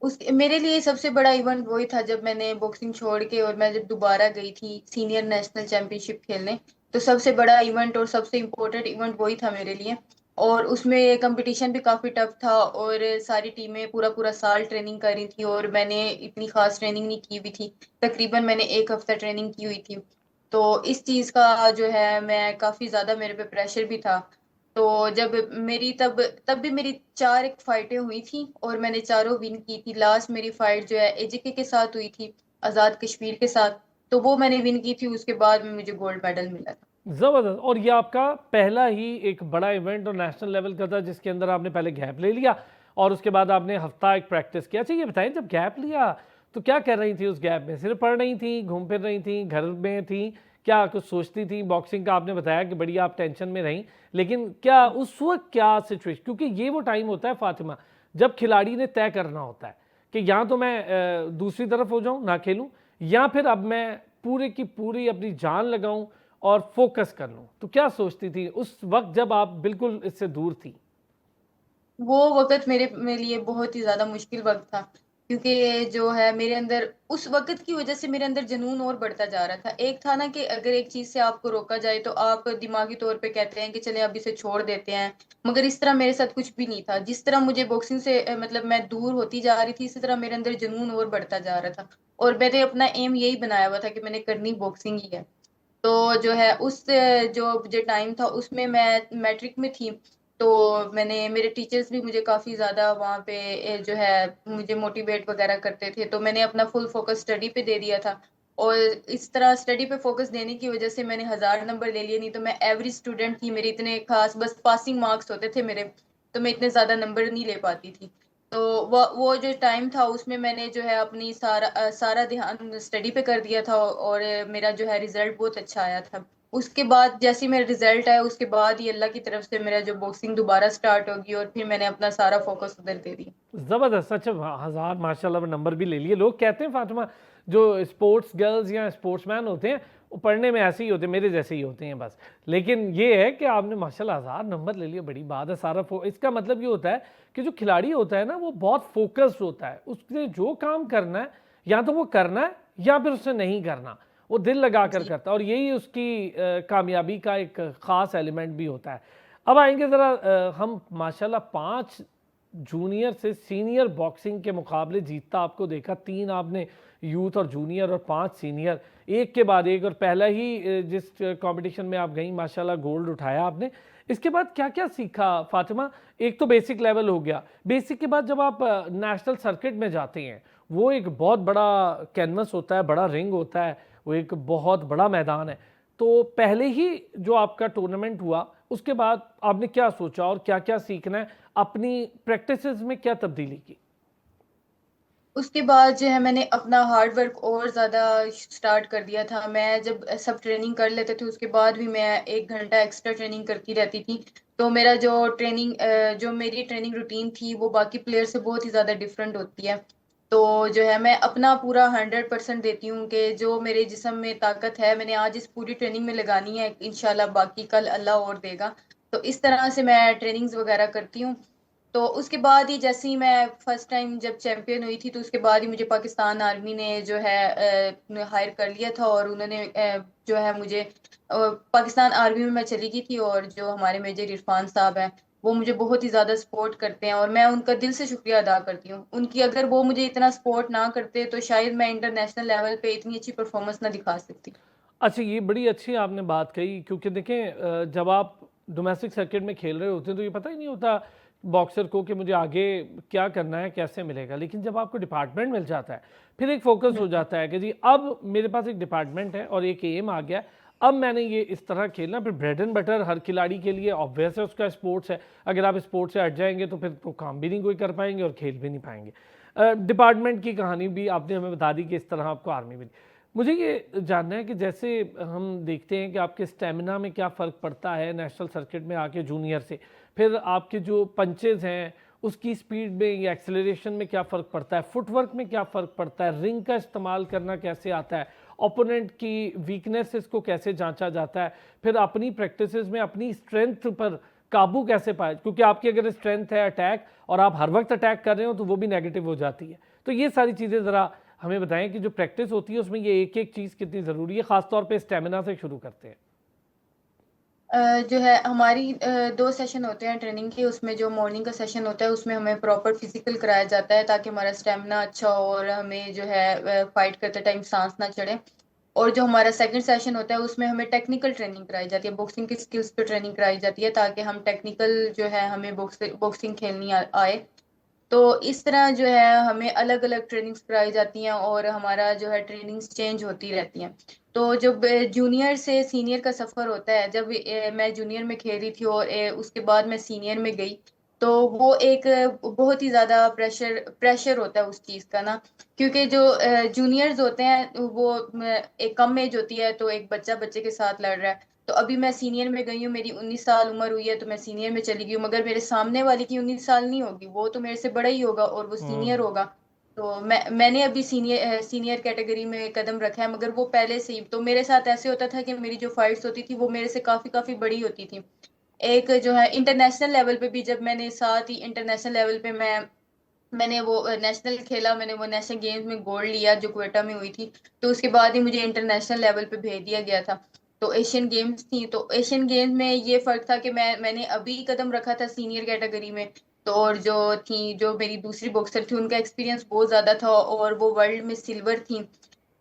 उस मेरे लिए सबसे बड़ा इवेंट वही था जब मैंने बॉक्सिंग छोड़ के और मैं जब दोबारा गई थी सीनियर नेशनल चैंपियनशिप खेलने। तो सबसे बड़ा इवेंट और सबसे इम्पोर्टेंट इवेंट वही था मेरे लिए। और उसमें कंपटीशन भी काफी टफ था और सारी टीमें पूरा पूरा साल ट्रेनिंग कर रही थी और मैंने इतनी खास ट्रेनिंग नहीं की हुई थी। तकरीबन मैंने एक हफ्ता ट्रेनिंग की हुई थी। तो इस चीज का जो है मैं काफी ज्यादा मेरे पे प्रेशर भी था। तो जब मेरी तब तब भी मेरी चार एक फाइटें हुई थी और मैंने चारों विन की थी। लास्ट मेरी फाइट जो है एजेके के साथ हुई थी, आजाद कश्मीर के साथ। तो वो मैंने विन की थी। उसके बाद में मुझे गोल्ड मेडल मिला था। ज़बरदस्त। और ये आपका पहला ही एक बड़ा इवेंट और नेशनल लेवल का था जिसके अंदर आपने पहले गैप ले लिया और उसके बाद आपने हफ्ता एक प्रैक्टिस किया। अच्छा, ये बताएं, जब गैप लिया तो क्या कर रही थी उस गैप में? सिर्फ पढ़ रही थी, घूम फिर रही थी, घर में थी, क्या कुछ सोचती थी? बॉक्सिंग का आपने बताया कि बड़ी आप टेंशन में रहीं, लेकिन क्या उस वक्त क्या सिचुएशन, क्योंकि ये वो टाइम होता है फातिमा जब खिलाड़ी ने तय करना होता है कि या तो मैं दूसरी तरफ हो जाऊं, ना खेलूं, या फिर अब मैं पूरे की पूरी अपनी जान लगाऊं और फोकस कर लूं। तो क्या सोचती थी उस वक्त जब आप बिल्कुल इससे दूर थी? वो वक्त मेरे लिए बहुत ही ज्यादा मुश्किल वक्त था। क्योंकि जो है मेरे अंदर उस वक्त की वजह से मेरे अंदर जुनून और बढ़ता जा रहा था। एक था ना कि अगर एक चीज से आपको रोका जाए तो आप दिमागी तौर पे कहते हैं कि चले अब इसे छोड़ देते हैं। मगर इस तरह मेरे साथ कुछ भी नहीं था। जिस तरह मुझे बॉक्सिंग से मतलब मैं दूर होती जा रही थी इसी तरह मेरे अंदर जुनून और बढ़ता जा रहा था। और मैंने अपना एम यही बनाया हुआ था कि मैंने करनी बॉक्सिंग ही है। तो जो है जो टाइम था उसमें मैं मैट्रिक में थी। तो मेरे टीचर्स भी मुझे काफी ज्यादा वहाँ पे जो है मुझे मोटिवेट वगैरह करते थे। तो मैंने अपना फुल फोकस स्टडी पे दे दिया था। और इस तरह स्टडी पे फोकस देने की वजह से मैंने 1000 नंबर ले लिए। नहीं तो मैं एवरेज स्टूडेंट थी। मेरे इतने खास बस पासिंग मार्क्स होते थे मेरे। तो मैं इतने ज्यादा नंबर नहीं ले पाती थी। तो वो जो टाइम था उसमें मैंने जो है अपनी सारा ध्यान स्टडी पे कर दिया था और मेरा जो है रिजल्ट बहुत अच्छा आया था। उसके बाद जैसे ही मेरा रिजल्ट आया उसके बाद ही अल्लाह की तरफ से मेरा जो बॉक्सिंग दोबारा स्टार्ट होगी और फिर मैंने अपना सारा फोकस उधर दे दिया। ज़बरदस्त। अच्छा, 1000 माशाल्लाह नंबर भी ले लिए। लोग कहते हैं फातिमा, जो स्पोर्ट्स गर्ल्स या स्पोर्ट्समैन होते हैं वो पढ़ने में ऐसे ही होते हैं, मेरे जैसे ही होते हैं बस। लेकिन ये है कि आपने माशाल्लाह 1000 नंबर ले लिए, बड़ी बात है। सारा इसका मतलब ये होता है कि जो खिलाड़ी होता है ना वो बहुत फोकस्ड होता है, उसने जो काम करना है या तो वो करना है या फिर उसने नहीं करना, वो दिल लगा कर जी। करता है, और यही उसकी कामयाबी का एक ख़ास एलिमेंट भी होता है। अब आएंगे ज़रा, हम माशाल्लाह 5 जूनियर से सीनियर बॉक्सिंग के मुकाबले जीतता आपको देखा। 3 आपने यूथ और जूनियर और 5 सीनियर, एक के बाद एक, और पहला ही जिस कंपटीशन में आप गई माशाल्लाह गोल्ड उठाया आपने। इसके बाद क्या क्या सीखा फातिमा? एक तो बेसिक लेवल हो गया, बेसिक के बाद जब आप नेशनल सर्किट में जाते हैं, वो एक बहुत बड़ा कैनवस होता है, बड़ा रिंग होता है, वो एक बहुत बड़ा मैदान है। तो पहले ही जो आपका टूर्नामेंट हुआ, उसके बाद आपने क्या सोचा और क्या क्या सीखना है, अपनी प्रैक्टिसेस में क्या तब्दीली की? उसके बाद जो है मैंने अपना हार्ड वर्क और ज़्यादा स्टार्ट कर दिया था। मैं जब सब ट्रेनिंग कर लेते थे उसके बाद भी मैं 1 घंटा एक्स्ट्रा ट्रेनिंग करती रहती थी। तो मेरा जो मेरी ट्रेनिंग रूटीन थी वो बाकी प्लेयर से बहुत ही ज़्यादा डिफरेंट होती है। तो जो है मैं अपना पूरा 100% देती हूँ कि जो मेरे जिस्म में ताकत है मैंने आज इस पूरी ट्रेनिंग में लगानी है, इंशाल्लाह बाकी कल अल्लाह और देगा। तो इस तरह से मैं ट्रेनिंग्स वगैरह करती हूँ। तो उसके बाद ही जैसे ही मैं फर्स्ट टाइम जब चैंपियन हुई थी तो उसके बाद ही मुझे पाकिस्तान आर्मी ने जो है हायर कर लिया था, और उन्होंने जो है मुझे पाकिस्तान आर्मी में मैं चली गई थी। और जो हमारे मेजर इरफान साहब हैं वो मुझे बहुत ही ज्यादा सपोर्ट करते हैं और मैं उनका दिल से शुक्रिया अदा करती हूँ उनकी। अगर वो मुझे इतना सपोर्ट ना करते तो शायद मैं इंटरनेशनल लेवल पे इतनी अच्छी परफॉर्मेंस ना दिखा सकती। अच्छा, ये बड़ी अच्छी आपने बात कही, क्योंकि देखें जब आप डोमेस्टिक सर्किट में खेल रहे होते हैं तो ये पता ही नहीं होता बॉक्सर को कि मुझे आगे क्या करना है, कैसे मिलेगा। लेकिन जब आपको डिपार्टमेंट मिल जाता है, फिर एक फोकस हो बिल्कुल। जाता है कि जी अब मेरे पास एक डिपार्टमेंट है और एक एम आ गया है, अब मैंने ये इस तरह खेलना। फिर ब्रेड एंड बटर हर खिलाड़ी के लिए ऑब्वियस है, उसका स्पोर्ट्स है। अगर आप स्पोर्ट्स से हट जाएंगे तो फिर तो काम भी नहीं कोई कर पाएंगे और खेल भी नहीं पाएंगे। डिपार्टमेंट की कहानी भी आपने हमें बता दी कि इस तरह आपको आर्मी मिली। मुझे ये जानना है कि जैसे हम देखते हैं कि आपके स्टेमिना में क्या फ़र्क पड़ता है नेशनल सर्किट में आके जूनियर से, फिर आपके जो पंचेज़ हैं उसकी स्पीड में या एक्सेलरेशन में क्या फ़र्क पड़ता है, फुटवर्क में क्या फ़र्क पड़ता है, रिंग का इस्तेमाल करना कैसे आता है, ओपोनेंट की वीकनेसेस को कैसे जांचा जाता है, फिर अपनी प्रैक्टिसेस में अपनी स्ट्रेंथ पर काबू कैसे पाए, क्योंकि आपकी अगर स्ट्रेंथ है अटैक और आप हर वक्त अटैक कर रहे हो तो वो भी नेगेटिव हो जाती है। तो ये सारी चीज़ें ज़रा हमें बताएं कि जो प्रैक्टिस होती है उसमें ये एक एक चीज़ कितनी ज़रूरी है, ख़ासतौर पे स्टेमिना से शुरू करते हैं। जो है हमारी 2 सेशन होते हैं ट्रेनिंग के। उसमें जो मॉर्निंग का सेशन होता है उसमें हमें प्रॉपर फिजिकल कराया जाता है ताकि हमारा स्टेमिना अच्छा हो और हमें जो है फाइट करते टाइम सांस ना चढ़े। और जो हमारा सेकंड सेशन होता है उसमें हमें टेक्निकल ट्रेनिंग कराई जाती है, बॉक्सिंग की स्किल्स पे ट्रेनिंग कराई जाती है ताकि हम टेक्निकल जो है हमें बॉक्सिंग खेलनी आए। तो इस तरह जो है हमें अलग अलग ट्रेनिंग्स कराई जाती हैं और हमारा जो है ट्रेनिंग्स चेंज होती रहती हैं। तो जब जूनियर से सीनियर का सफर होता है, जब मैं जूनियर में खेल रही थी और उसके बाद मैं सीनियर में गई, तो वो एक बहुत ही ज्यादा प्रेशर प्रेशर होता है उस चीज का ना। क्योंकि जो जूनियर्स होते हैं वो एक कम एज होती है तो एक बच्चा बच्चे के साथ लड़ रहा है। तो अभी मैं सीनियर में गई हूँ, मेरी 19 साल उम्र हुई है तो मैं सीनियर में चली गई हूँ, मगर मेरे सामने वाले की 19 साल नहीं होगी, वो तो मेरे से बड़ा ही होगा और वो सीनियर हम्म। होगा। तो मैंने अभी सीनियर कैटेगरी में कदम रखा है, मगर वो पहले से ही तो मेरे साथ ऐसे होता था कि मेरी जो फाइट्स होती थी वो मेरे से काफी काफी बड़ी होती थी। एक जो है इंटरनेशनल लेवल पे भी जब मैंने साथ ही इंटरनेशनल लेवल पे मैंने वो नेशनल खेला, मैंने वो नेशनल गेम्स में गोल्ड लिया जो क्वेटा में हुई थी। तो उसके बाद ही मुझे इंटरनेशनल लेवल पे भेज दिया गया था। तो एशियन गेम्स थी, तो एशियन गेम्स में ये फर्क था कि मैंने अभी कदम रखा था सीनियर कैटेगरी में। तो और जो मेरी दूसरी बॉक्सर थी उनका एक्सपीरियंस बहुत ज्यादा था और वो वर्ल्ड में सिल्वर थी।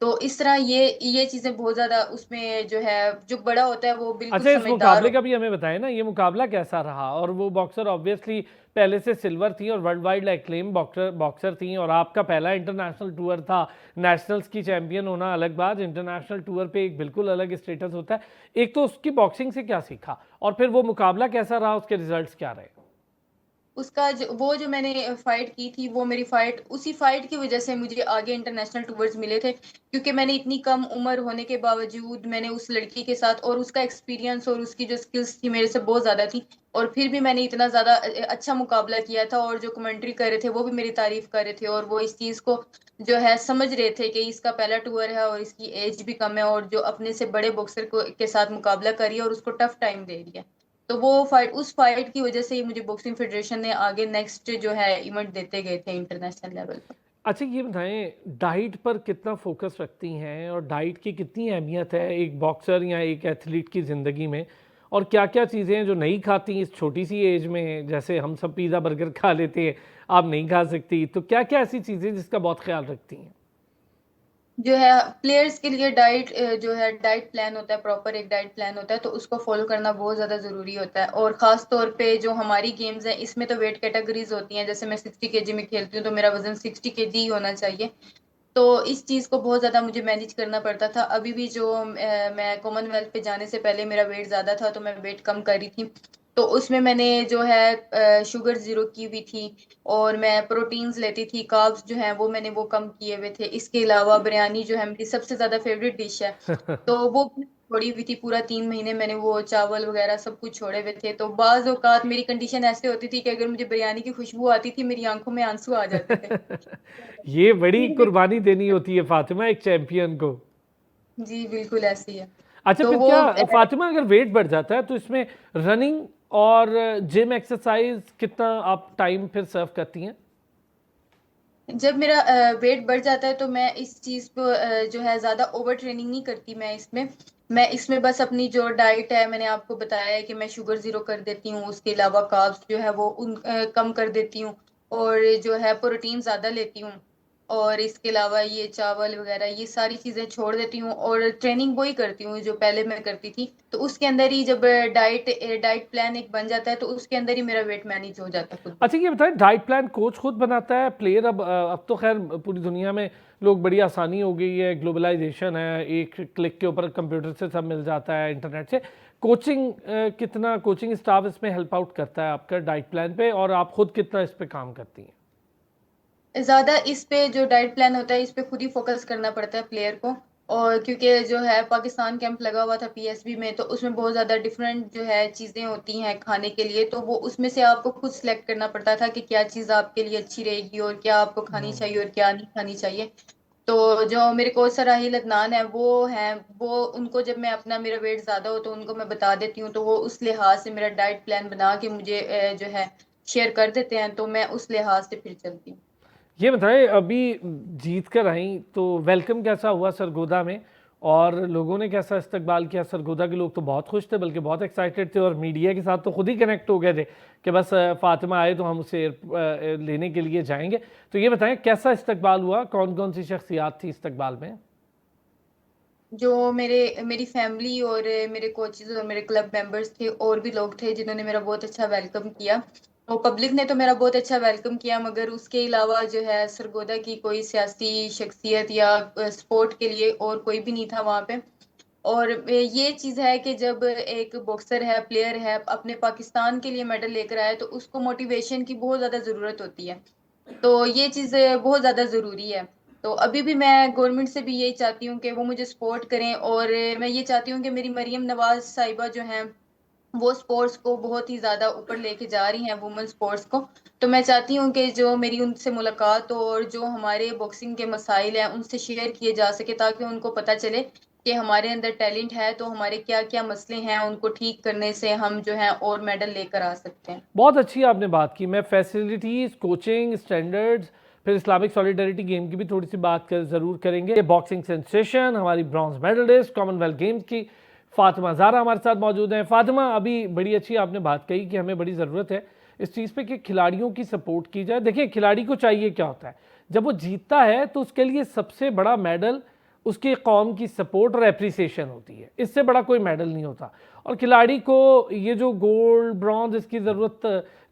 तो इस तरह ये चीजें बहुत ज्यादा उसमें जो है जो बड़ा होता है वो बिल्कुल अच्छा, इस समझदार मुकाबले होता का भी हमें बताएं ना, ये मुकाबला कैसा रहा? और वो बॉक्सर ऑब्वियसली पहले से सिल्वर थी और world wide acclaim boxer boxer थी, और आपका पहला इंटरनेशनल टूर था। नेशनल्स की चैंपियन होना अलग बात, इंटरनेशनल टूर पे एक बिल्कुल अलग स्टेटस होता है। एक तो उसकी बॉक्सिंग से क्या सीखा और फिर वो मुकाबला कैसा रहा, उसके रिजल्ट्स क्या रहे? वो जो मैंने फाइट की थी, वो मेरी फाइट, उसी फाइट की वजह से मुझे आगे इंटरनेशनल टूर्स मिले थे, क्योंकि मैंने इतनी कम उम्र होने के बावजूद मैंने उस लड़की के साथ, और उसका एक्सपीरियंस और उसकी जो स्किल्स थी मेरे से बहुत ज्यादा थी, और फिर भी मैंने इतना ज्यादा अच्छा मुकाबला किया था, और जो कमेंट्री कर रहे थे वो भी मेरी तारीफ कर रहे थे, और वो इस चीज को जो है समझ रहे थे कि इसका पहला टूर है और इसकी एज भी कम है, और जो अपने से बड़े बॉक्सर को के साथ मुकाबला करी है और उसको टफ टाइम दे रही है। तो वो फाइट, उस फाइट की वजह से ही मुझे बॉक्सिंग फेडरेशन ने आगे नेक्स्ट जो है इवेंट देते गए थे इंटरनेशनल लेवल पर। अच्छा ये बताएं, डाइट पर कितना फोकस रखती हैं और डाइट की कितनी अहमियत है एक बॉक्सर या एक एथलीट की ज़िंदगी में, और क्या क्या चीज़ें हैं जो नहीं खाती इस छोटी सी एज में? जैसे हम सब पिज़्ज़ा बर्गर खा लेते हैं, आप नहीं खा सकती, तो क्या क्या ऐसी चीज़ें जिसका बहुत ख्याल रखती हैं? जो है प्लेयर्स के लिए डाइट, जो है डाइट प्लान होता है, प्रॉपर एक डाइट प्लान होता है, तो उसको फॉलो करना बहुत ज्यादा जरूरी होता है। और खास तौर पे जो हमारी गेम्स हैं इसमें तो वेट कैटेगरीज होती हैं, जैसे मैं 60 kg में खेलती हूँ तो मेरा वजन 60 kg ही होना चाहिए। तो इस चीज को बहुत ज्यादा मुझे मैनेज करना पड़ता था। अभी भी जो मैं कॉमनवेल्थ पे जाने से पहले मेरा वेट ज्यादा था, तो मैं वेट कम कर रही थी, तो उसमें मैंने जो है शुगर जीरो की हुई थी, और मैं प्रोटीन्स लेती थी, कार्ब्स जो है वो मैंने वो कम किए हुए थे। इसके अलावा बिरयानी जो है मेरी सबसे ज्यादा फेवरेट डिश है, तो वो भी छोड़ी हुई थी। पूरा 3 महीने मैंने वो चावल वगैरह सब कुछ छोड़े हुए थे। तो बाज औकात मेरी कंडीशन ऐसे होती थी कि अगर मुझे बिरयानी की खुशबू आती थी, मेरी आंखों में आंसू आ जाते थे। ये बड़ी फिर भी कुर्बानी देनी होती है फातिमा एक चैंपियन को। जी बिल्कुल ऐसी है। अच्छा तो फिर वो क्या फातिमा, अगर वेट बढ़ जाता है तो इसमें रनिंग और जिम एक्सरसाइज कितना आप टाइम फिर सर्व करती हैं? जब मेरा वेट बढ़ जाता है तो मैं इस चीज को जो है ज्यादा ओवर ट्रेनिंग नहीं करती। मैं इसमें बस अपनी जो डाइट है, मैंने आपको बताया है कि मैं शुगर जीरो कर देती हूँ, उसके अलावा कार्ब्स जो है वो कम कर देती हूँ, और जो है प्रोटीन ज्यादा लेती हूँ, और इसके अलावा ये चावल वगैरह ये सारी चीजें छोड़ देती हूँ, और ट्रेनिंग वही करती हूँ जो पहले मैं करती थी। तो उसके अंदर ही जब डाइट डाइट प्लान एक बन जाता है, तो उसके अंदर ही मेरा वेट मैनेज हो जाता है खुद ब अच्छा ये बताएं, डाइट प्लान कोच खुद बनाता है, प्लेयर? अब तो खैर पूरी दुनिया में लोग, बड़ी आसानी हो गई है, ग्लोबलाइजेशन है, एक क्लिक के ऊपर कंप्यूटर से सब मिल जाता है, इंटरनेट से। कोचिंग कितना कोचिंग स्टाफ इसमें हेल्प आउट करता है आपका डाइट प्लान पे, और आप खुद कितना इस पे काम करती हैं? ज्यादा इस पे जो डाइट प्लान होता है इस पे खुद ही फोकस करना पड़ता है प्लेयर को। और क्योंकि जो है पाकिस्तान कैंप लगा हुआ था पीएसबी में, तो उसमें बहुत ज्यादा डिफरेंट जो है चीजें होती हैं खाने के लिए, तो वो उसमें से आपको खुद सिलेक्ट करना पड़ता था कि क्या चीज आपके लिए अच्छी रहेगी और क्या आपको खानी चाहिए और क्या नहीं खानी चाहिए। तो जो मेरे कोच सर राहिल अदनान है, वो उनको जब मैं अपना मेरा वेट ज्यादा हो तो उनको मैं बता देती हूँ, तो वो उस लिहाज से मेरा डाइट प्लान बना के मुझे जो है शेयर कर देते हैं, तो मैं उस लिहाज से फिर चलती हूँ। ये बताएं, अभी जीत कर आई तो वेलकम कैसा हुआ सरगोदा में, और लोगों ने कैसा इस्तकबाल किया? सरगोदा के लोग तो बहुत खुश थे, बल्कि बहुत एक्साइटेड थे, और मीडिया के साथ तो खुद ही कनेक्ट हो गए थे कि बस फातिमा आए तो हम उसे लेने के लिए जाएंगे। तो ये बताएं कैसा इस्तकबाल हुआ, कौन कौन सी शख्सियात थी इस्तकबाल में? जो मेरी फैमिली और मेरे कोचेज और मेरे क्लब मेंबर्स थे, और भी लोग थे जिन्होंने मेरा बहुत अच्छा वेलकम किया। तो पब्लिक ने तो मेरा बहुत अच्छा वेलकम किया, मगर उसके अलावा जो है सरगोदा की कोई सियासी शख्सियत या स्पोर्ट के लिए और कोई भी नहीं था वहाँ पे। और ये चीज है कि जब एक बॉक्सर है, प्लेयर है, अपने पाकिस्तान के लिए मेडल लेकर आए, तो उसको मोटिवेशन की बहुत ज्यादा जरूरत होती है। तो ये चीज बहुत ज्यादा जरूरी है। तो अभी भी मैं गवर्नमेंट से भी यही चाहती हूँ कि वो मुझे सपोर्ट करें, और मैं ये चाहती हूँ कि मेरी मरियम नवाज साहिबा जो हैं वो स्पोर्ट्स को बहुत ही ज्यादा ऊपर लेके जा रही हैं, वुमेन स्पोर्ट्स को। तो मैं चाहती हूँ कि जो मेरी उनसे मुलाकात हो और जो हमारे बॉक्सिंग के मसाइल हैं उनसे शेयर किए जा सके, ताकि उनको पता चले कि हमारे अंदर टैलेंट है, तो हमारे क्या क्या मसले हैं उनको ठीक करने से हम जो है और मेडल लेकर आ सकते हैं। बहुत अच्छी आपने बात की। मैं फैसिलिटीज़, कोचिंग स्टैंडर्ड्स, फिर इस्लामिक सॉलिडरिटी गेम की भी थोड़ी सी बात ज़रूर करेंगे। बॉक्सिंग सेंसेशन, हमारी ब्रॉन्ज मेडलिस्ट कॉमनवेल्थ गेम्स की फातिमा ज़ारा हमारे साथ मौजूद हैं। फातिमा, अभी बड़ी अच्छी आपने बात कही कि हमें बड़ी ज़रूरत है इस चीज़ पे कि खिलाड़ियों की सपोर्ट की जाए। देखिए, खिलाड़ी को चाहिए क्या होता है, जब वो जीतता है तो उसके लिए सबसे बड़ा मेडल उसकी कौम की सपोर्ट और एप्रिसिएशन होती है, इससे बड़ा कोई मेडल नहीं होता। और खिलाड़ी को ये जो गोल्ड ब्रॉन्ज इसकी ज़रूरत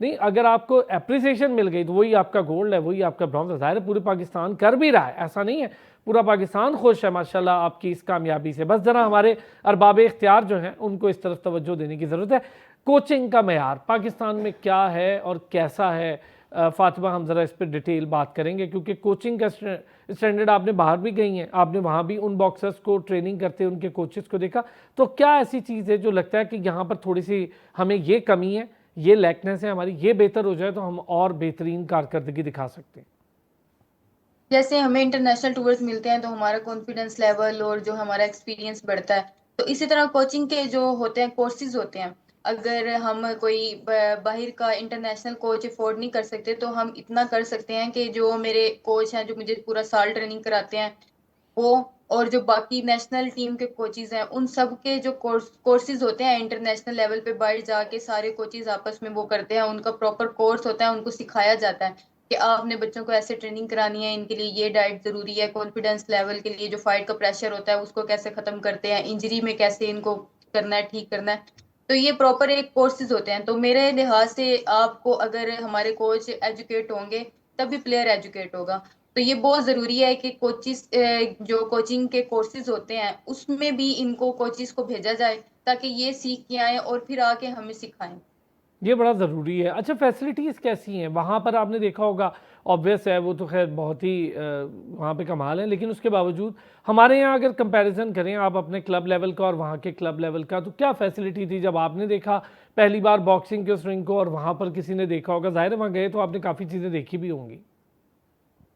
नहीं, अगर आपको एप्रिसिएशन मिल गई तो वही आपका गोल्ड है, वही आपका ब्रॉन्ज है। ज़ाहिर है पूरे पाकिस्तान कर भी रहा है, ऐसा नहीं है, पूरा पाकिस्तान खुश है माशाल्लाह आपकी इस कामयाबी से। बस ज़रा हमारे अरबाब इख्तियार जो हैं उनको इस तरफ तवज्जो देने की ज़रूरत है। कोचिंग का मेयार पाकिस्तान में क्या है और कैसा है? फातिमा, हम ज़रा इस पर डिटेल बात करेंगे, क्योंकि कोचिंग का स्टैंडर्ड, आपने बाहर भी गई हैं, आपने वहाँ भी उन बॉक्सर्स को ट्रेनिंग करते उनके कोचेस को देखा, तो क्या ऐसी चीज़ है जो लगता है कि यहाँ पर थोड़ी सी हमें ये कमी है, ये लैकनेस है हमारी, ये बेहतर हो जाए तो हम और बेहतरीन कारकर्दगी दिखा सकते हैं? जैसे हमें इंटरनेशनल टूर्स मिलते हैं तो हमारा कॉन्फिडेंस लेवल और जो हमारा एक्सपीरियंस बढ़ता है। तो इसी तरह कोचिंग के जो होते हैं, कोर्सेज होते हैं, अगर हम कोई बाहर का इंटरनेशनल कोच अफोर्ड नहीं कर सकते तो हम इतना कर सकते हैं कि जो मेरे कोच हैं जो मुझे पूरा साल ट्रेनिंग कराते हैं वो, और जो बाकी नेशनल टीम के कोचेज हैं उन सब के जो कोर्सेज होते हैं इंटरनेशनल लेवल पे बाहर जाके सारे कोचेज आपस में वो करते हैं, उनका प्रॉपर कोर्स होता है, उनको सिखाया जाता है कि आपने बच्चों को ऐसे ट्रेनिंग करानी है, इनके लिए ये डाइट जरूरी है, कॉन्फिडेंस लेवल के लिए जो फाइट का प्रेशर होता है उसको कैसे खत्म करते हैं, इंजरी में कैसे इनको करना है, ठीक करना है। तो ये प्रॉपर एक कोर्सेज होते हैं। तो मेरे लिहाज से आपको अगर हमारे कोच एजुकेट होंगे तभी प्लेयर एजुकेट होगा। तो ये बहुत जरूरी है कि कोचिस जो कोचिंग के कोर्सेज होते हैं उसमें भी इनको कोचिस को भेजा जाए ताकि ये सीख के आए और फिर आके हमें सिखाएं। ये बड़ा ज़रूरी है। अच्छा, फैसिलिटीज़ कैसी हैं वहाँ पर? आपने देखा होगा, ऑब्वियस है वो तो खैर बहुत ही वहाँ पे कमाल है, लेकिन उसके बावजूद हमारे यहाँ अगर कंपैरिजन करें आप अपने क्लब लेवल का और वहाँ के क्लब लेवल का, तो क्या फैसिलिटी थी जब आपने देखा पहली बार बॉक्सिंग के उस रिंग को, और वहाँ पर किसी ने देखा होगा? ज़ाहिर है वहाँ गए तो आपने काफ़ी चीज़ें देखी भी होंगी।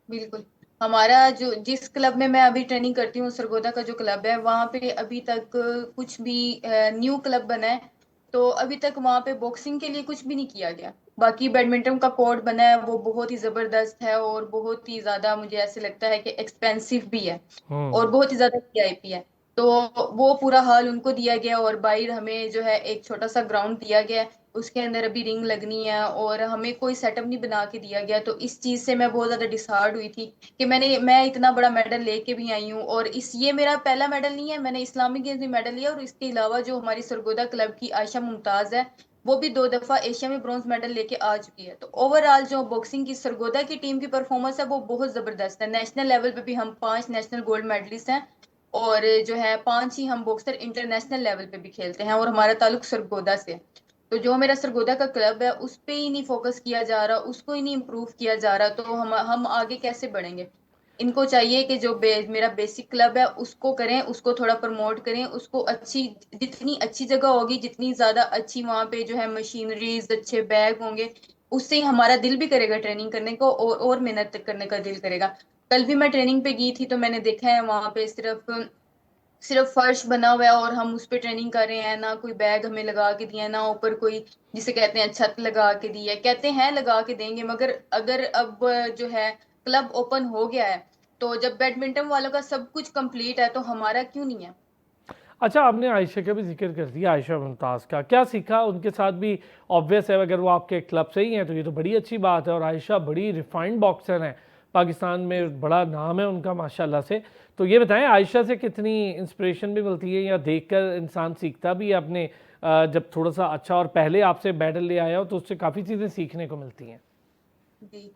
बिल्कुल। हमारा जो जिस क्लब में मैं अभी ट्रेनिंग करती हूँ, सरगोदा का जो क्लब है, वहां पे अभी तक कुछ भी न्यू क्लब बना है तो अभी तक वहां पे बॉक्सिंग के लिए कुछ भी नहीं किया गया। बाकी बैडमिंटन का कोर्ट बना है, वो बहुत ही जबरदस्त है और बहुत ही ज्यादा मुझे ऐसे लगता है कि एक्सपेंसिव भी है और बहुत ही ज्यादा वीआईपी है। तो वो पूरा हॉल उनको दिया गया और बाहर हमें जो है एक छोटा सा ग्राउंड दिया गया है, उसके अंदर अभी रिंग लगनी है और हमें कोई सेटअप नहीं बना के दिया गया। तो इस चीज से मैं बहुत ज्यादा डिसहार्ड हुई थी कि मैं इतना बड़ा मेडल लेके भी आई हूँ और इस ये मेरा पहला मेडल नहीं है, मैंने इस्लामिक गेम्स में मेडल लिया और इसके अलावा जो हमारी सरगोदा क्लब की आयशा मुमताज है वो भी 2 दफा एशिया में ब्रॉन्ज मेडल लेके आ चुकी है। तो ओवरऑल जो बॉक्सिंग की सरगोदा की टीम की परफॉर्मेंस है वो बहुत जबरदस्त है। नेशनल लेवल पे भी हम 5 नेशनल गोल्ड मेडलिस्ट हैं और जो है 5 ही हम बॉक्सर इंटरनेशनल लेवल पे भी खेलते हैं और हमारा ताल्लुक सरगोदा से है। तो जो मेरा सरगोदा का क्लब है उस पे ही नहीं फोकस किया जा रहा, उसको ही नहीं इम्प्रूव किया जा रहा, तो हम आगे कैसे बढ़ेंगे? इनको चाहिए कि जो मेरा बेसिक क्लब है उसको करें, उसको थोड़ा प्रमोट करें, उसको अच्छी, जितनी अच्छी जगह होगी, जितनी ज्यादा अच्छी वहां पे जो है मशीनरीज, अच्छे बैग होंगे, उससे ही हमारा दिल भी करेगा ट्रेनिंग करने को और मेहनत करने का दिल करेगा। कल भी मैं ट्रेनिंग पे गई थी तो मैंने देखा है वहां पे सिर्फ सिर्फ फर्श बना हुआ है और हम उस पे ट्रेनिंग कर रहे हैं, ना कोई बैग हमें लगा के दिया, ना ऊपर कोई जिसे कहते हैं छत लगा के दी है, कहते हैं लगा के देंगे, मगर अगर अब जो है क्लब ओपन हो गया है तो जब बैडमिंटन वालों का सब कुछ कंप्लीट है तो हमारा क्यों नहीं है? अच्छा, आपने आयशा का भी जिक्र कर दिया, आयशा मुमताज़ का क्या सीखा उनके साथ भी? ऑब्वियस है अगर वो आपके क्लब से ही हैं तो ये तो बड़ी अच्छी बात है, और आयशा बड़ी रिफाइंड बॉक्सर हैं, पाकिस्तान में बड़ा नाम है उनका माशाल्लाह से। तो ये बताएं, आयशा से कितनी इंस्पिरेशन भी मिलती है या देखकर इंसान सीखता भी है अपने, जब थोड़ा सा अच्छा और पहले आपसे मेडल ले आया हो तो उससे काफ़ी चीज़ें सीखने को मिलती हैं। जी।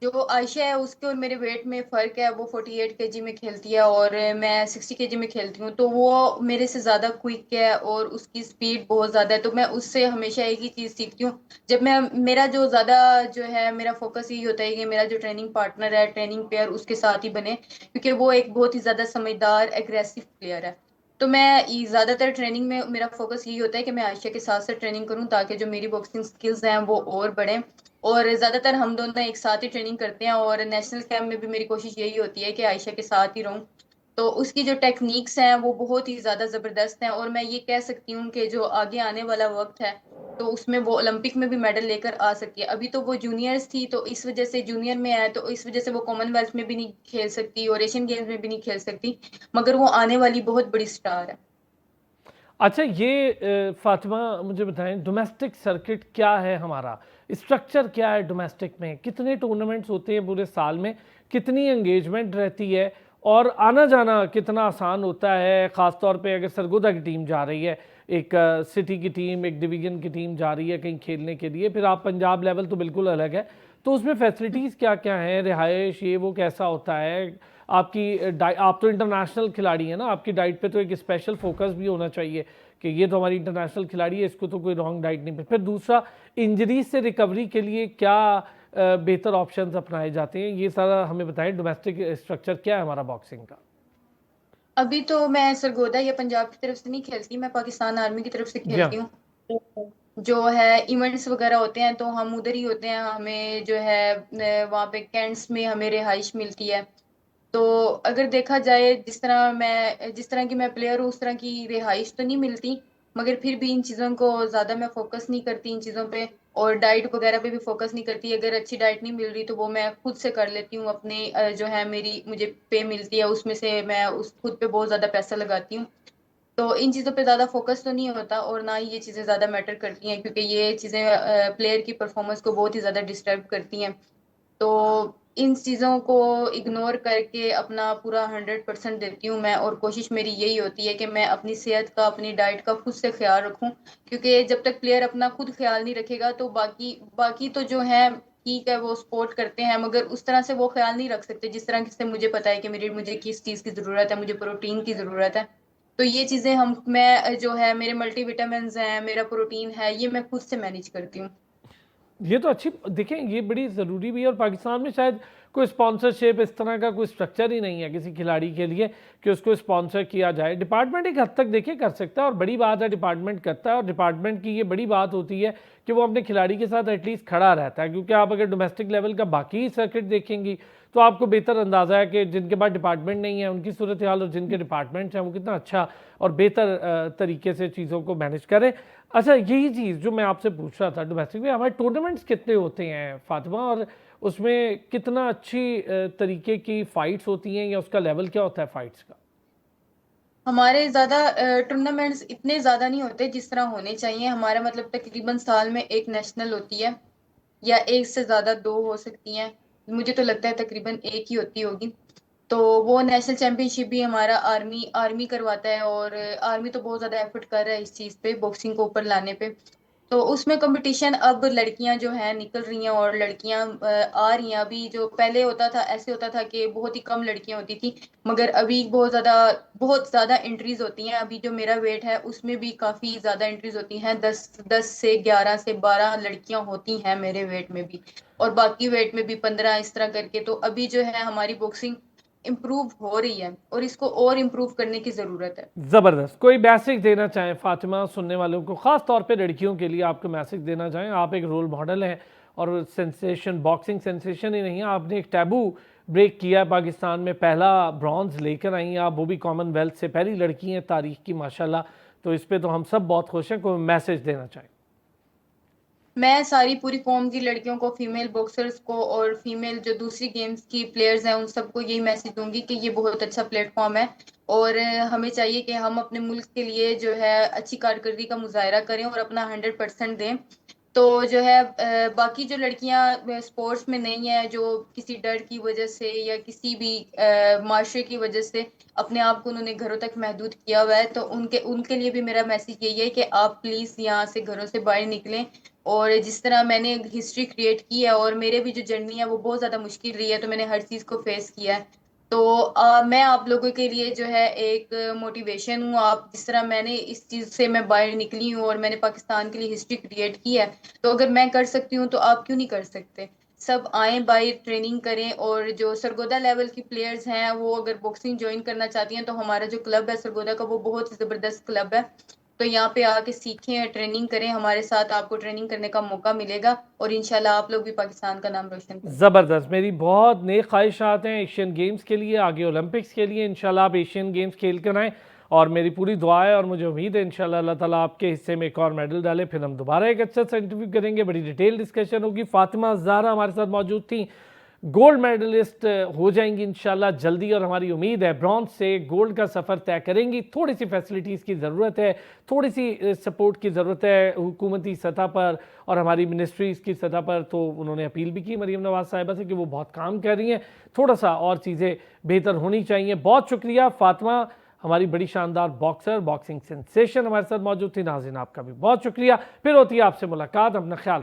जो आयशा है उसके और मेरे वेट में फर्क है, वो 48 केजी में खेलती है और मैं 60 केजी में खेलती हूँ, तो वो मेरे से ज्यादा क्विक है और उसकी स्पीड बहुत ज्यादा है। तो मैं उससे हमेशा एक ही चीज सीखती हूँ, जब मैं मेरा जो ज्यादा जो है मेरा फोकस यही होता है कि मेरा जो ट्रेनिंग पार्टनर है, ट्रेनिंग पेयर उसके साथ ही बने, क्योंकि वो एक बहुत ही ज्यादा समझदार एग्रेसिव प्लेयर है। तो मैं ज्यादातर ट्रेनिंग में मेरा फोकस यही होता है कि मैं आयशा के साथ साथ ट्रेनिंग करूं ताकि जो मेरी बॉक्सिंग स्किल्स हैं वो और बढ़ें। और ज्यादातर हम दोनों एक साथ ही ट्रेनिंग करते हैं और नेशनल कैंप में भी मेरी कोशिश यही होती है कि आयशा के साथ ही रहूं। तो उसकी जो टेक्निक्स हैं वो बहुत ही ज्यादा जबरदस्त हैं और मैं ये कह सकती हूँ कि जो आगे आने वाला वक्त है तो उसमें वो ओलंपिक में भी मेडल लेकर आ सकती है। अभी तो वो जूनियर्स थी तो इस वजह से जूनियर में है तो इस वजह से वो कॉमनवेल्थ में भी नहीं खेल सकती और एशियन गेम्स में भी नहीं खेल सकती, मगर वो आने वाली बहुत बड़ी स्टार है। अच्छा, ये फातिमा मुझे बताएं, डोमेस्टिक सर्किट क्या है हमारा? स्ट्रक्चर क्या है डोमेस्टिक में? कितने टूर्नामेंट्स होते हैं पूरे साल में? कितनी एंगेजमेंट रहती है? और आना जाना कितना आसान होता है, ख़ास तौर पे अगर सरगोदा की टीम जा रही है, एक सिटी की टीम, एक डिवीज़न की टीम जा रही है कहीं खेलने के लिए, फिर आप पंजाब लेवल तो बिल्कुल अलग है, तो उसमें फैसिलिटीज़ क्या क्या हैं, रिहाइश ये वो कैसा होता है? आपकी आप तो इंटरनेशनल खिलाड़ी हैं ना, आपकी डाइट पे तो एक स्पेशल फोकस भी होना चाहिए। कि ये तो हमारी इंटरनेशनल खिलाड़ी है, इसको तो कोई रॉन्ग डाइट नहीं। फिर दूसरा, इंजरी से रिकवरी के लिए क्या बेहतर ऑप्शंस अपनाए जाते हैं, ये सारा हमें बताएं। डोमेस्टिक स्ट्रक्चर क्या है हमारा बॉक्सिंग का? अभी तो मैं सरगोदा या पंजाब की तरफ से नहीं खेलती, मैं पाकिस्तान आर्मी की तरफ से जी हाँ। खेलती हूँ। तो जो है इवेंट्स वगैरह होते हैं तो हम उधर ही होते हैं, हमें जो है वहाँ पे कैंट्स में हमें रिहाइश मिलती है। तो अगर देखा जाए जिस तरह की मैं प्लेयर हूँ उस तरह की रिहाइश तो नहीं मिलती, मगर फिर भी इन चीज़ों को ज़्यादा मैं फोकस नहीं करती इन चीज़ों पे। और डाइट वगैरह पे भी फोकस नहीं करती, अगर अच्छी डाइट नहीं मिल रही तो वो मैं खुद से कर लेती हूँ अपने जो है मेरी मुझे पे मिलती है उसमें से मैं उस खुद पे बहुत ज़्यादा पैसा लगाती हूँ। तो इन चीज़ों पे ज़्यादा फोकस तो नहीं होता और ना ही ये चीज़ें ज़्यादा मैटर करती हैं, क्योंकि ये चीज़ें प्लेयर की परफॉर्मेंस को बहुत ही ज़्यादा डिस्टर्ब करती हैं। तो इन चीज़ों को इग्नोर करके अपना पूरा 100% देती हूँ मैं, और कोशिश मेरी यही होती है कि मैं अपनी सेहत का अपनी डाइट का खुद से ख्याल रखूं, क्योंकि जब तक प्लेयर अपना खुद ख्याल नहीं रखेगा तो बाकी बाकी तो जो है ठीक है वो सपोर्ट करते हैं, मगर उस तरह से वो ख्याल नहीं रख सकते जिस तरह से मुझे पता है कि मेरी मुझे किस चीज़ की ज़रूरत है, मुझे प्रोटीन की ज़रूरत है। तो ये चीज़ें हम मैं जो है मेरे मल्टीविटामिन हैं, मेरा प्रोटीन है, ये मैं खुद से मैनेज करती हूँ। ये तो अच्छी, देखें ये बड़ी ज़रूरी भी है। और पाकिस्तान में शायद कोई स्पॉन्सरशिप इस तरह का कोई स्ट्रक्चर ही नहीं है किसी खिलाड़ी के लिए कि उसको स्पॉन्सर किया जाए। डिपार्टमेंट एक हद तक देखिए कर सकता है और बड़ी बात है डिपार्टमेंट करता है। और डिपार्टमेंट की ये बड़ी बात होती है कि वो अपने खिलाड़ी के साथ एटलीस्ट खड़ा रहता है, क्योंकि आप अगर डोमेस्टिक लेवल का बाकी सर्किट देखेंगी तो आपको बेहतर अंदाज़ा है कि जिनके पास डिपार्टमेंट नहीं है उनकी सूरत हाल और जिनके डिपार्टमेंट्स हैं वो कितना अच्छा और बेहतर तरीके से चीज़ों को मैनेज करें। अच्छा, यही चीज़ जो मैं आपसे पूछ रहा था, डोमेस्टिक में हमारे टूर्नामेंट्स कितने होते हैं फातिमा, और उसमें कितना अच्छी तरीके की फ़ाइट्स होती हैं या उसका लेवल क्या होता है फ़ाइट्स का? हमारे ज्यादा टूर्नामेंट्स इतने ज्यादा नहीं होते जिस तरह होने चाहिए। हमारा मतलब तकरीबन साल में एक नेशनल होती है, या एक से ज्यादा दो हो सकती हैं। मुझे तो लगता है तकरीबन एक ही होती होगी। तो वो नेशनल चैंपियनशिप भी हमारा आर्मी आर्मी करवाता है, और आर्मी तो बहुत ज्यादा एफर्ट कर रहा है इस चीज पे, बॉक्सिंग को ऊपर लाने पे। तो उसमें कंपटीशन अब लड़कियां जो हैं निकल रही हैं, और लड़कियां आ रही हैं। अभी जो पहले होता था ऐसे होता था कि बहुत ही कम लड़कियां होती थी, मगर अभी बहुत ज्यादा एंट्रीज होती हैं। अभी जो मेरा वेट है उसमें भी काफी ज्यादा एंट्रीज होती हैं, 10 से 11 से 12 लड़कियां होती हैं मेरे वेट में भी, और बाकी वेट में भी 15 इस तरह करके। तो अभी जो है हमारी बॉक्सिंग इम्प्रूव हो रही है और इसको और इम्प्रूव करने की जरूरत है। ज़बरदस्त। कोई मैसेज देना चाहें फातिमा सुनने वालों को, ख़ास तौर पे लड़कियों के लिए आपको मैसेज देना चाहें? आप एक रोल मॉडल हैं और सेंसेशन, बॉक्सिंग सेंसेशन ही नहीं है, आपने एक टैबू ब्रेक किया है। पाकिस्तान में पहला ब्रॉन्ज लेकर आई हैं आप, वो भी कॉमनवेल्थ से, पहली लड़की हैं तारीख की माशाल्लाह। तो इस पे तो हम सब बहुत खुश हैं। कोई मैसेज देना चाहें? मैं सारी पूरी कौम की लड़कियों को, फीमेल बॉक्सर्स को और फीमेल जो दूसरी गेम्स की प्लेयर्स हैं उन सबको यही मैसेज दूंगी कि ये बहुत अच्छा प्लेटफॉर्म है, और हमें चाहिए कि हम अपने मुल्क के लिए जो है अच्छी कारकर्दगी का मुजाहरा करें और अपना 100% दें। तो जो है बाकी जो लड़कियां स्पोर्ट्स में नहीं है, जो किसी डर की वजह से या किसी भी माशरे की वजह से अपने आप को उन्होंने घरों तक महदूद किया हुआ है, तो उनके उनके लिए भी मेरा मैसेज यही है कि आप प्लीज यहाँ से घरों से बाहर निकलें। और जिस तरह मैंने हिस्ट्री क्रिएट की है और मेरे भी जो जर्नी है वो बहुत ज्यादा मुश्किल रही है, तो मैंने हर चीज को फेस किया है। तो मैं आप लोगों के लिए जो है एक मोटिवेशन हूँ। आप जिस तरह मैंने इस चीज से मैं बाहर निकली हूँ और मैंने पाकिस्तान के लिए हिस्ट्री क्रिएट की है, तो अगर मैं कर सकती हूँ तो आप क्यों नहीं कर सकते। सब आए बाहर ट्रेनिंग करें, और जो सरगोदा लेवल की प्लेयर्स हैं वो अगर बॉक्सिंग ज्वाइन करना चाहती हैं तो हमारा जो क्लब है सरगोदा का वो बहुत ही जबरदस्त क्लब है। तो यहाँ पे आके सीखें, ट्रेनिंग करें हमारे साथ, आपको ट्रेनिंग करने का मौका मिलेगा और इंशाल्लाह आप लोग भी पाकिस्तान का नाम रोशन करें। ज़बरदस्त। मेरी बहुत नेक ख्वाहिशात हैं एशियन गेम्स के लिए, आगे ओलंपिक्स के लिए। इंशाल्लाह आप एशियन गेम्स खेल कर आएँ और मेरी पूरी दुआ है और मुझे उम्मीद है इंशाल्लाह अल्लाह ताला आपके हिस्से में एक और मेडल डाले। फिर हम दोबारा एक अच्छा सा इंटरव्यू करेंगे, बड़ी डिटेल डिस्कशन होगी। फातिमा ज़हरा हमारे साथ मौजूद थी, गोल्ड मेडलिस्ट हो जाएंगी इंशाल्लाह जल्दी, और हमारी उम्मीद है ब्रॉन्ज से गोल्ड का सफ़र तय करेंगी। थोड़ी सी फैसिलिटीज़ की ज़रूरत है, थोड़ी सी सपोर्ट की ज़रूरत है हुकूमती सतह पर और हमारी मिनिस्ट्रीज़ की सतह पर। तो उन्होंने अपील भी की मरीम नवाज़ साहिबा से कि वो बहुत काम कर रही हैं, थोड़ा सा और चीज़ें बेहतर होनी चाहिए। बहुत शुक्रिया फातिमा, हमारी बड़ी शानदार बॉक्सर, बॉक्सिंग सेंसेशन हमारे साथ मौजूद थी। नाज़रीन आपका भी बहुत शुक्रिया। फिर होती है आपसे मुलाकात, अपना ख्याल